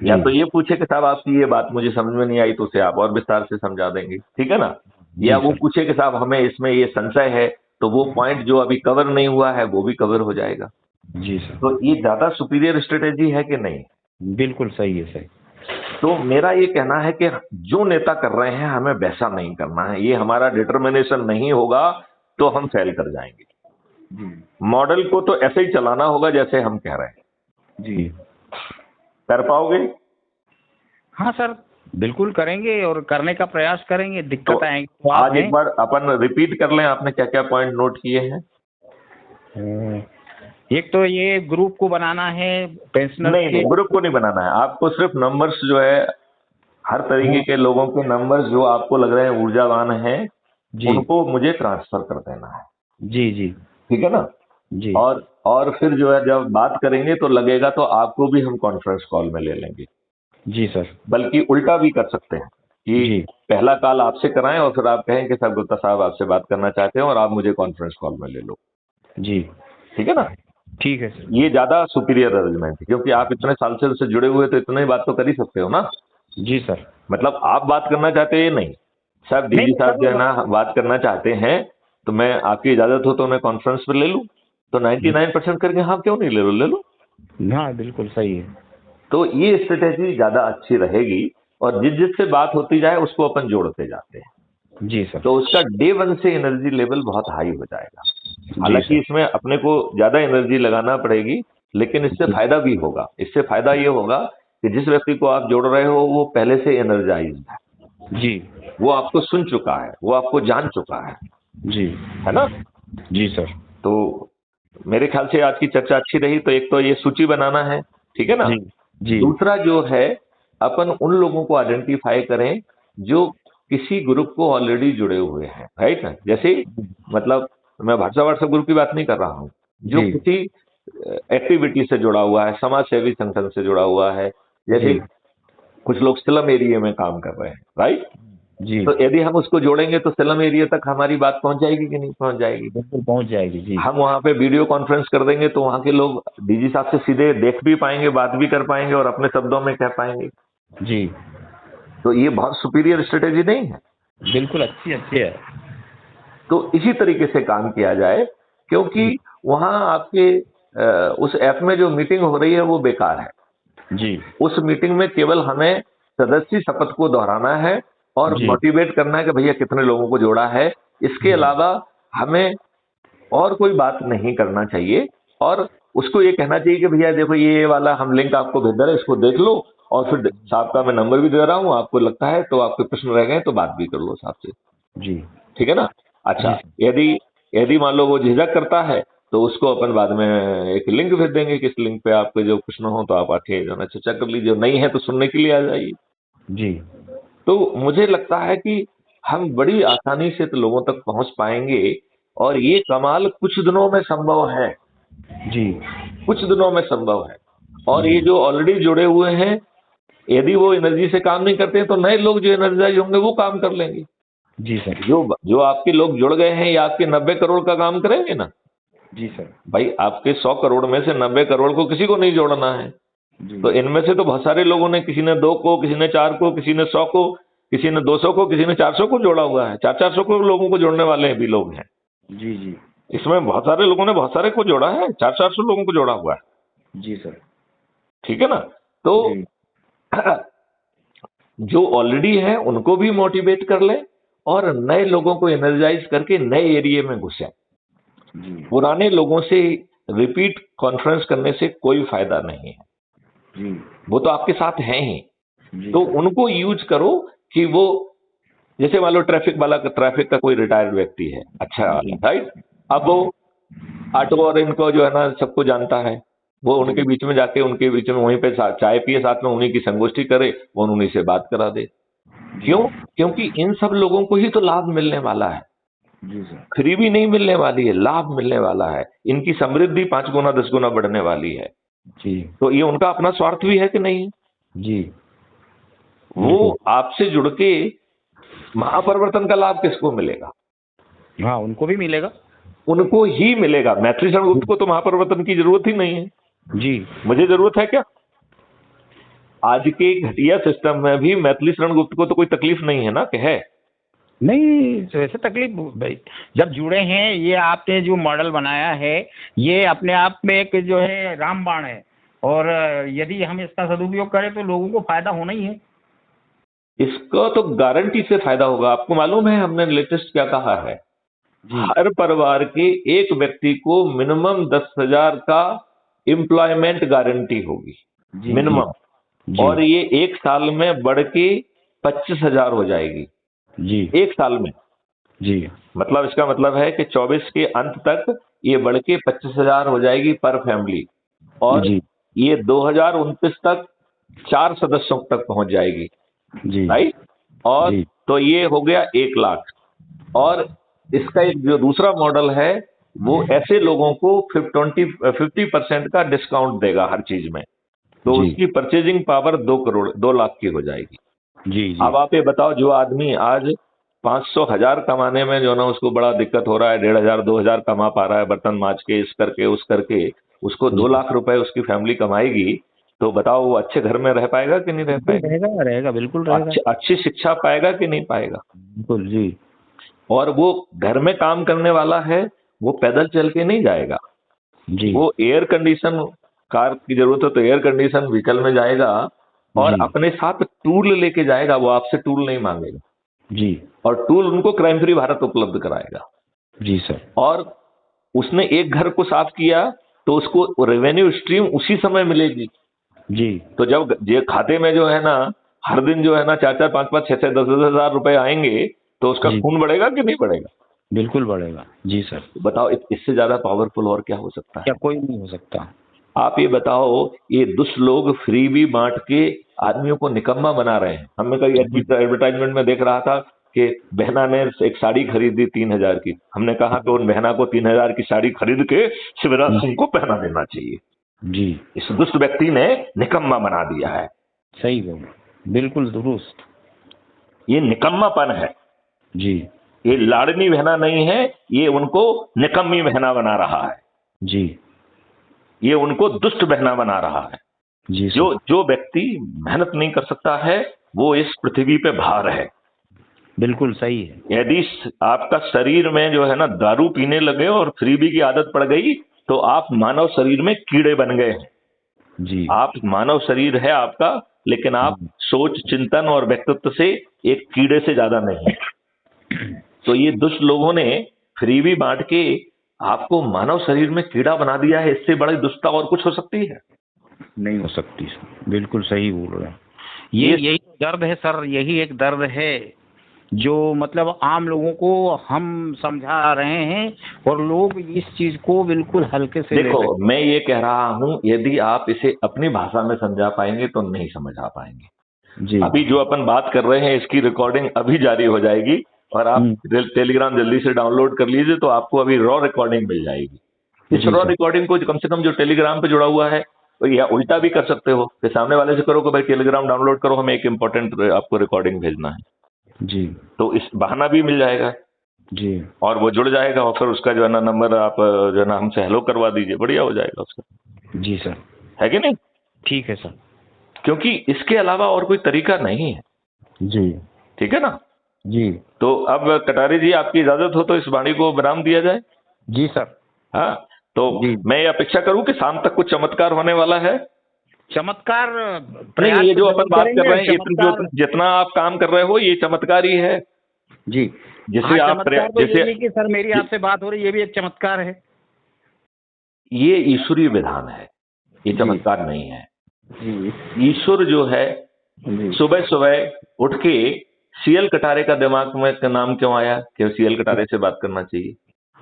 या जी, तो ये पूछे कि साहब आपकी ये बात मुझे समझ में नहीं आई, तो उसे आप और विस्तार से समझा देंगे, ठीक है ना? या जी वो सर, पूछे कि साहब हमें इसमें ये संशय है, तो वो पॉइंट जो अभी कवर नहीं हुआ है वो भी कवर हो जाएगा। जी सर, तो ये ज्यादा सुपीरियर स्ट्रेटेजी है कि नहीं? बिल्कुल सही है सर। तो मेरा ये कहना है कि जो नेता कर रहे हैं हमें वैसा नहीं करना है, ये हमारा डिटर्मिनेशन नहीं होगा तो हम फेल कर जाएंगे। जी मॉडल को तो ऐसे ही चलाना होगा जैसे हम कह रहे हैं। जी। कर पाओगे? हाँ सर, बिल्कुल करेंगे और करने का प्रयास करेंगे। तो दिक्कत आएगी तो आप आज एक हैं। बार अपन रिपीट कर लें, आपने क्या क्या पॉइंट नोट किए हैं? एक तो ये ग्रुप को बनाना है पेंशनर्स नहीं के। नहीं, ग्रुप को नहीं बनाना है आपको, सिर्फ नंबर्स जो है, हर तरीके हाँ, के लोगों के नंबर्स जो आपको लग रहे हैं ऊर्जावान हैं, जी उनको मुझे ट्रांसफर कर देना है। जी जी ठीक है ना? जी और फिर जो है जब बात करेंगे तो लगेगा तो आपको भी हम कॉन्फ्रेंस कॉल में ले लेंगे, जी सर। बल्कि उल्टा भी कर सकते हैं कि जी पहला कॉल आपसे कराएं और फिर आप कहें कि सर गुप्ता साहब आपसे बात करना चाहते हैं और आप मुझे कॉन्फ्रेंस कॉल में ले लो। जी। ठीक है ना? ठीक है सर। ये ज्यादा सुपीरियर अरेंजमेंट है, क्योंकि आप इतने साल से उससे जुड़े हुए तो इतने ही बात तो कर ही सकते हो ना। जी सर। मतलब आप बात करना चाहते हैं नहीं, साहब नहीं डीजी नहीं साहब जो है सर। ना बात करना चाहते हैं, तो मैं आपकी इजाजत हो तो मैं कॉन्फ्रेंस पर ले लूं, तो 99% करके हाँ क्यों नहीं, ले लो ले लो। हाँ बिल्कुल सही है। तो ये स्ट्रेटेजी ज्यादा अच्छी रहेगी, और जिस जिससे बात होती जाए उसको अपन जोड़ते जाते हैं, जी सर। तो उसका डे वन से एनर्जी लेवल बहुत हाई हो जाएगा। जी हालांकि सर। इसमें अपने को ज्यादा एनर्जी लगाना पड़ेगी, लेकिन इससे जी फायदा भी होगा। इससे फायदा ये होगा कि जिस व्यक्ति को आप जोड़ रहे हो वो पहले से एनर्जाइज है, जी वो आपको सुन चुका है, वो आपको जान चुका जी है ना? जी सर। तो मेरे ख्याल से आज की चर्चा अच्छी रही। तो एक तो ये सूची बनाना है, ठीक है ना? जी जी दूसरा जो है, अपन उन लोगों को आइडेंटिफाई करें जो किसी ग्रुप को ऑलरेडी जुड़े हुए हैं, राइट ना? जैसे मतलब मैं व्हाट्सएप ग्रुप की बात नहीं कर रहा हूं, जो जी किसी एक्टिविटी से जुड़ा हुआ है, समाज सेवी संगठन से जुड़ा हुआ है। जैसे जी कुछ लोग स्लम एरिया में काम कर रहे हैं, राइट? जी। तो यदि हम उसको जोड़ेंगे तो स्लम एरिया तक हमारी बात पहुंच जाएगी कि नहीं पहुंच जाएगी? बिल्कुल पहुंच जाएगी। जी हम वहां पे वीडियो कॉन्फ्रेंस कर देंगे तो वहां के लोग डीजी साहब से सीधे देख भी पाएंगे, बात भी कर पाएंगे और अपने शब्दों में कह पाएंगे। जी। तो ये बहुत सुपीरियर स्ट्रेटेजी नहीं है? बिल्कुल अच्छी अच्छी है। तो इसी तरीके से काम किया जाए, क्योंकि वहां आपके उस ऐप में जो मीटिंग हो रही है वो बेकार है। जी उस मीटिंग में केवल हमें सदस्य शपथ को दोहराना है और जी मोटिवेट करना है कि भैया कितने लोगों को जोड़ा है। इसके अलावा हमें और कोई बात नहीं करना चाहिए, और उसको ये कहना चाहिए कि भैया देखो ये वाला हम लिंक आपको भेज दे रहे हैं, इसको देख लो, और फिर साहब का मैं नंबर भी दे रहा हूँ, आपको लगता है तो आपके प्रश्न रह गए तो बात भी कर लो साहब से। जी ठीक है ना? जी अच्छा, यदि यदि मान लो वो झिझक करता है तो उसको अपन बाद में एक लिंक भेज देंगे कि इस लिंक पे आपके जो प्रश्न हो तो आप आके जो है ना चर्चा कर लीजिए, नहीं है तो सुनने के लिए आ जाइए। जी तो मुझे लगता है कि हम बड़ी आसानी से तो लोगों तक पहुंच पाएंगे, और ये कमाल कुछ दिनों में संभव है, जी कुछ दिनों में संभव है। और ये जी जो ऑलरेडी जुड़े हुए हैं, यदि वो एनर्जी से काम नहीं करते हैं तो नए लोग जो एनर्जाइज होंगे वो काम कर लेंगे। जी सर। जो जो आपके लोग जुड़ गए हैं ये आपके 90 करोड़ का काम करेंगे ना? जी सर। भाई आपके 100 करोड़ में से 90 करोड़ को किसी को नहीं जोड़ना है। जी तो इनमें से तो बहुत सारे लोगों ने, किसी ने 2 को, किसी ने 4 को, किसी ने 100 को, किसी ने 200 को, किसी ने 400 को जोड़ा हुआ है। 400 को लोगों को जोड़ने वाले भी लोग हैं। जी जी इसमें बहुत सारे लोगों ने बहुत सारे को जोड़ा है, 400 लोगों को जोड़ा हुआ है। जी सर। ठीक है ना? तो जी जो ऑलरेडी है उनको भी मोटिवेट कर ले, और नए लोगों को एनर्जाइज करके नए एरिया में घुसे। जी पुराने लोगों से रिपीट कॉन्फ्रेंस करने से कोई फायदा नहीं है, जी वो तो आपके साथ हैं ही। जी तो सर। उनको यूज करो कि वो, जैसे मान लो ट्रैफिक का कोई रिटायर्ड व्यक्ति है, अच्छा वाला, जी राइट? अब वो ऑटो और इनको जो है ना सबको जानता है, वो उनके जी बीच में जाके उनके बीच में वहीं पे चाय पिए, साथ में उन्हीं की संगोष्ठी करे, वो उन्हीं से बात करा दे। जी क्यों? क्योंकि इन सब लोगों को ही तो लाभ मिलने वाला है। जी सर। फ्री भी नहीं मिलने वाली है, लाभ मिलने वाला है। इनकी समृद्धि 5 गुना 10 गुना बढ़ने वाली है। जी तो ये उनका अपना स्वार्थ भी है कि नहीं? जी वो बिल्कुल। आपसे जुड़ के महापरिवर्तन का लाभ किसको मिलेगा? हाँ उनको भी मिलेगा। उनको ही मिलेगा। मैथिली शरण गुप्त को तो महापरिवर्तन की जरूरत ही नहीं है। जी मुझे जरूरत है क्या? आज के घटिया सिस्टम में भी मैथिली शरण गुप्त को तो कोई तकलीफ नहीं है ना, कि है? नहीं वैसे तकलीफ भाई, जब जुड़े हैं, ये आपने जो मॉडल बनाया है ये अपने आप में एक जो है रामबाण है, और यदि हम इसका सदुपयोग करें तो लोगों को फायदा होना ही है। इसको तो गारंटी से फायदा होगा। आपको मालूम है हमने लेटेस्ट क्या कहा है? जी हर परिवार के एक व्यक्ति को मिनिमम 10,000 का एम्प्लॉयमेंट गारंटी होगी, जी जी मिनिमम। जी और ये एक साल में बढ़ के 25,000 हो जाएगी, जी एक साल में। जी मतलब इसका मतलब है कि 24 के अंत तक ये बढ़ के 25,000 हो जाएगी पर फैमिली। और जी ये 2029 तक 4 सदस्यों तक पहुंच जाएगी, जी राइट। और जी तो ये हो गया 1 लाख। और इसका एक जो दूसरा मॉडल है वो ऐसे लोगों को 50% का डिस्काउंट देगा हर चीज में। तो जी उसकी परचेजिंग पावर 2 लाख की हो जाएगी। जी जी अब आप ये बताओ, जो आदमी आज 500,000 कमाने में जो ना उसको बड़ा दिक्कत हो रहा है, 1,500 2,000 कमा पा रहा है बर्तन माज के, इस करके उस करके, उसको 2 लाख रुपए उसकी फैमिली कमाएगी, तो बताओ वो अच्छे घर में रह पाएगा कि नहीं रह बिल्कुल पाएगा? रहेगा, रहेगा, बिल्कुल रहेगा। अच्छी अच्छी शिक्षा पाएगा कि नहीं पाएगा? बिल्कुल जी और वो घर में काम करने वाला है, वो पैदल चल के नहीं जाएगा। जी वो एयर कंडीशन कार की जरूरत है तो एयर कंडीशन व्हीकल में जाएगा, और जी अपने साथ टूल लेके जाएगा। वो आपसे टूल नहीं मांगेगा, जी और टूल उनको क्राइम फ्री भारत उपलब्ध कराएगा। जी सर। और उसने एक घर को साफ किया तो उसको रेवेन्यू स्ट्रीम उसी समय मिलेगी। जी तो जब ये खाते में जो है ना, हर दिन जो है ना 4-4 5-5 6-6 10-10 हजार रुपए आएंगे, तो उसका जी खून बढ़ेगा कि नहीं बढ़ेगा? बिल्कुल बढ़ेगा जी सर। बताओ इससे ज्यादा पावरफुल और क्या हो सकता क्या है? कोई नहीं हो सकता। आप ये बताओ, ये दुष्ट लोग फ्री भी बांट के आदमियों को निकम्मा बना रहे हैं। हमने कहीं जी एडवर्टाइजमेंट में देख रहा था कि बहना ने एक साड़ी खरीदी 3,000 की। हमने कहा कि उन बहना को 3,000 की साड़ी खरीद के शिवराज सिंह को पहना देना चाहिए। जी इस दुष्ट व्यक्ति ने निकम्मा बना दिया है। सही बोल, बिल्कुल दुरुस्त। ये निकम्मापन है। जी ये लाडनी बहना नहीं है, ये उनको निकम्मी बहना बना रहा है। जी ये उनको दुष्ट बहना बना रहा है। जी जो सर जो व्यक्ति मेहनत नहीं कर सकता है, वो इस पृथ्वी पे भार है। बिल्कुल सही है। यदि आपका शरीर में जो है ना दारू पीने लगे और फ्रीबी की आदत पड़ गई, तो आप मानव शरीर में कीड़े बन गए हैं। जी आप मानव शरीर है आपका, लेकिन आप सोच चिंतन और व्यक्तित्व से एक कीड़े से ज्यादा नहीं है। तो ये दुष्ट लोगों ने फ्रीबी बांट के आपको मानव शरीर में कीड़ा बना दिया है। इससे बड़ी दुष्टता और कुछ हो सकती है? नहीं हो सकती सर, बिल्कुल सही बोल रहे हैं। ये ये यही दर्द है सर, यही एक दर्द है जो मतलब आम लोगों को हम समझा रहे हैं, और लोग इस चीज को बिल्कुल हल्के से ले देखो, रहे मैं ये कह रहा हूं, यदि आप इसे अपनी भाषा में समझा पाएंगे तो नहीं समझ आ पाएंगे। हैं। जी अभी जो अपन बात कर रहे हैं, इसकी रिकॉर्डिंग अभी जारी हो जाएगी, और आप हम्म, टेलीग्राम जल्दी से डाउनलोड कर लीजिए, तो आपको अभी रॉ रिकॉर्डिंग मिल जाएगी। इस जी रॉ सर रिकॉर्डिंग को कम से कम जो टेलीग्राम पे जुड़ा हुआ है, तो या उल्टा भी कर सकते हो कि सामने वाले से करो कि भाई टेलीग्राम डाउनलोड करो, हमें एक इंपॉर्टेंट आपको रिकॉर्डिंग भेजना है। जी तो इस बहाना भी मिल जाएगा, जी और वो जुड़ जाएगा, और फिर उसका जो है ना नंबर आप जो है ना हमसे हेलो करवा दीजिए, बढ़िया हो जाएगा उसका। जी सर है कि नहीं? ठीक है सर। क्योंकि इसके अलावा और कोई तरीका नहीं है। जी ठीक है ना? जी तो अब कटारी जी, आपकी इजाजत हो तो इस वाणी को विराम दिया जाए। जी सर। हाँ, तो जी मैं ये अपेक्षा करूं कि शाम तक कुछ चमत्कार होने वाला है। चमत्कार नहीं, प्रयास ये तो जो जरूर अपन बात कर करेंगे। रहे हैं, चमत्कार जितना आप काम कर रहे हो, ये चमत्कार ही है। जी हाँ, जिसे आप चमत्कार तो जिसे यही है कि सर मेरी आपसे बात हो रही है, ये भी एक चमत्कार है। ये ईश्वरीय विधान है, ये जी चमत्कार नहीं है। जी ईश्वर जो है, जी सुबह सुबह उठ के सीएल कटारे का दिमाग में का नाम क्यों आया कि सीएल कटारे से बात करना चाहिए?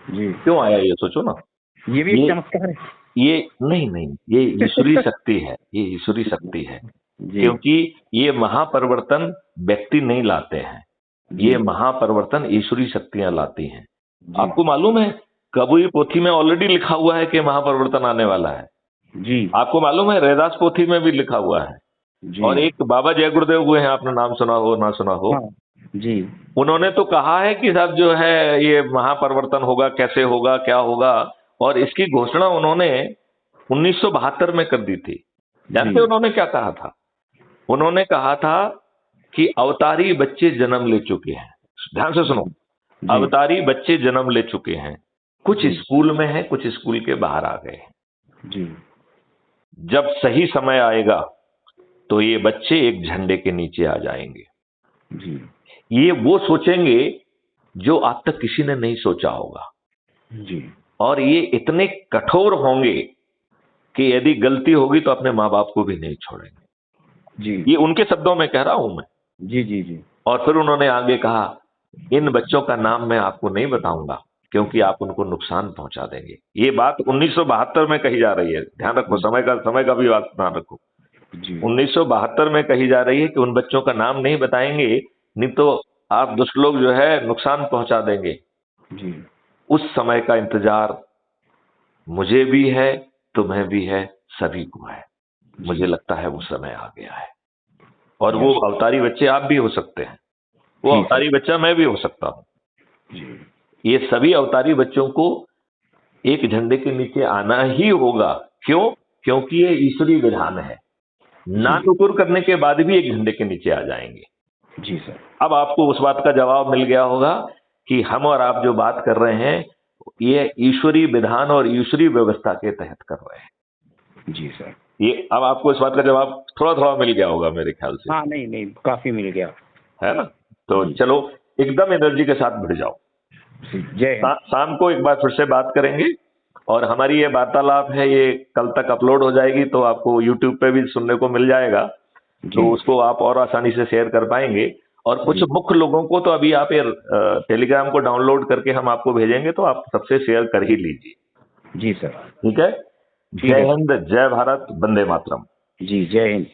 जी क्यों आया, ये सोचो ना। ये भी एक ये चमत्कार है। ये नहीं नहीं, ये ईश्वरी शक्ति है, ये ईश्वरी शक्ति है। जी क्योंकि ये महापरिवर्तन व्यक्ति नहीं लाते हैं, जी ये महापरिवर्तन ईश्वरी शक्तियां लाती हैं। जी आपको मालूम है, कबीर पोथी में ऑलरेडी लिखा हुआ है कि महापरिवर्तन आने वाला है। जी आपको मालूम है, रैदास पोथी में भी लिखा हुआ है। जी और एक बाबा जय गुरुदेव हुए हैं, आपने नाम सुना हो ना सुना हो, हाँ जी उन्होंने तो कहा है कि साहब जो है ये महापरिवर्तन होगा, कैसे होगा, क्या होगा। और इसकी घोषणा उन्होंने 1972 में कर दी थी। जानते जी उन्होंने क्या कहा था? उन्होंने कहा था कि अवतारी बच्चे जन्म ले चुके हैं। ध्यान से सुनो, जी अवतारी बच्चे जन्म ले चुके हैं, कुछ जी स्कूल में हैं, कुछ स्कूल के बाहर आ गए हैं। जी जब सही समय आएगा तो ये बच्चे एक झंडे के नीचे आ जाएंगे। जी ये वो सोचेंगे जो आज तक किसी ने नहीं सोचा होगा, जी और ये इतने कठोर होंगे कि यदि गलती होगी तो अपने माँ बाप को भी नहीं छोड़ेंगे। जी ये उनके शब्दों में कह रहा हूं मैं। जी जी जी और फिर उन्होंने आगे कहा, इन बच्चों का नाम मैं आपको नहीं बताऊंगा क्योंकि आप उनको नुकसान पहुंचा देंगे। ये बात 1972 में कही जा रही है, ध्यान रखो, समय का भी बात ध्यान रखो। जी 1972 में कही जा रही है कि उन बच्चों का नाम नहीं बताएंगे, नहीं तो आप दुष्ट लोग जो है नुकसान पहुंचा देंगे। जी उस समय का इंतजार मुझे भी है, तुम्हें भी है, सभी को है। मुझे लगता है वो समय आ गया है, और वो अवतारी बच्चे आप भी हो सकते हैं, वो जी अवतारी बच्चा मैं भी हो सकता हूं। जी ये सभी अवतारी बच्चों को एक झंडे के नीचे आना ही होगा। क्यों? क्योंकि ये ईश्वरीय विधान है। ना नुकुर करने के बाद भी एक झंडे के नीचे आ जाएंगे। जी सर। अब आपको उस बात का जवाब मिल गया होगा कि हम और आप जो बात कर रहे हैं ये ईश्वरीय विधान और ईश्वरीय व्यवस्था के तहत कर रहे हैं। जी सर। ये अब आपको इस बात का जवाब थोड़ा थोड़ा मिल गया होगा मेरे ख्याल से। हाँ, नहीं नहीं, काफी मिल गया है ना? तो चलो एकदम एनर्जी के साथ भिड़ जाओ। जय हिंद। शाम को एक बार फिर से बात करेंगे, और हमारी ये वार्तालाप है ये कल तक अपलोड हो जाएगी, तो आपको यूट्यूब पे भी सुनने को मिल जाएगा, तो उसको आप और आसानी से शेयर कर पाएंगे। और कुछ मुख्य लोगों को तो अभी आप ये टेलीग्राम को डाउनलोड करके हम आपको भेजेंगे, तो आप सबसे शेयर कर ही लीजिए। जी सर। ठीक है? जय हिंद, जय भारत, वंदे मातरम। जी, जय हिंद।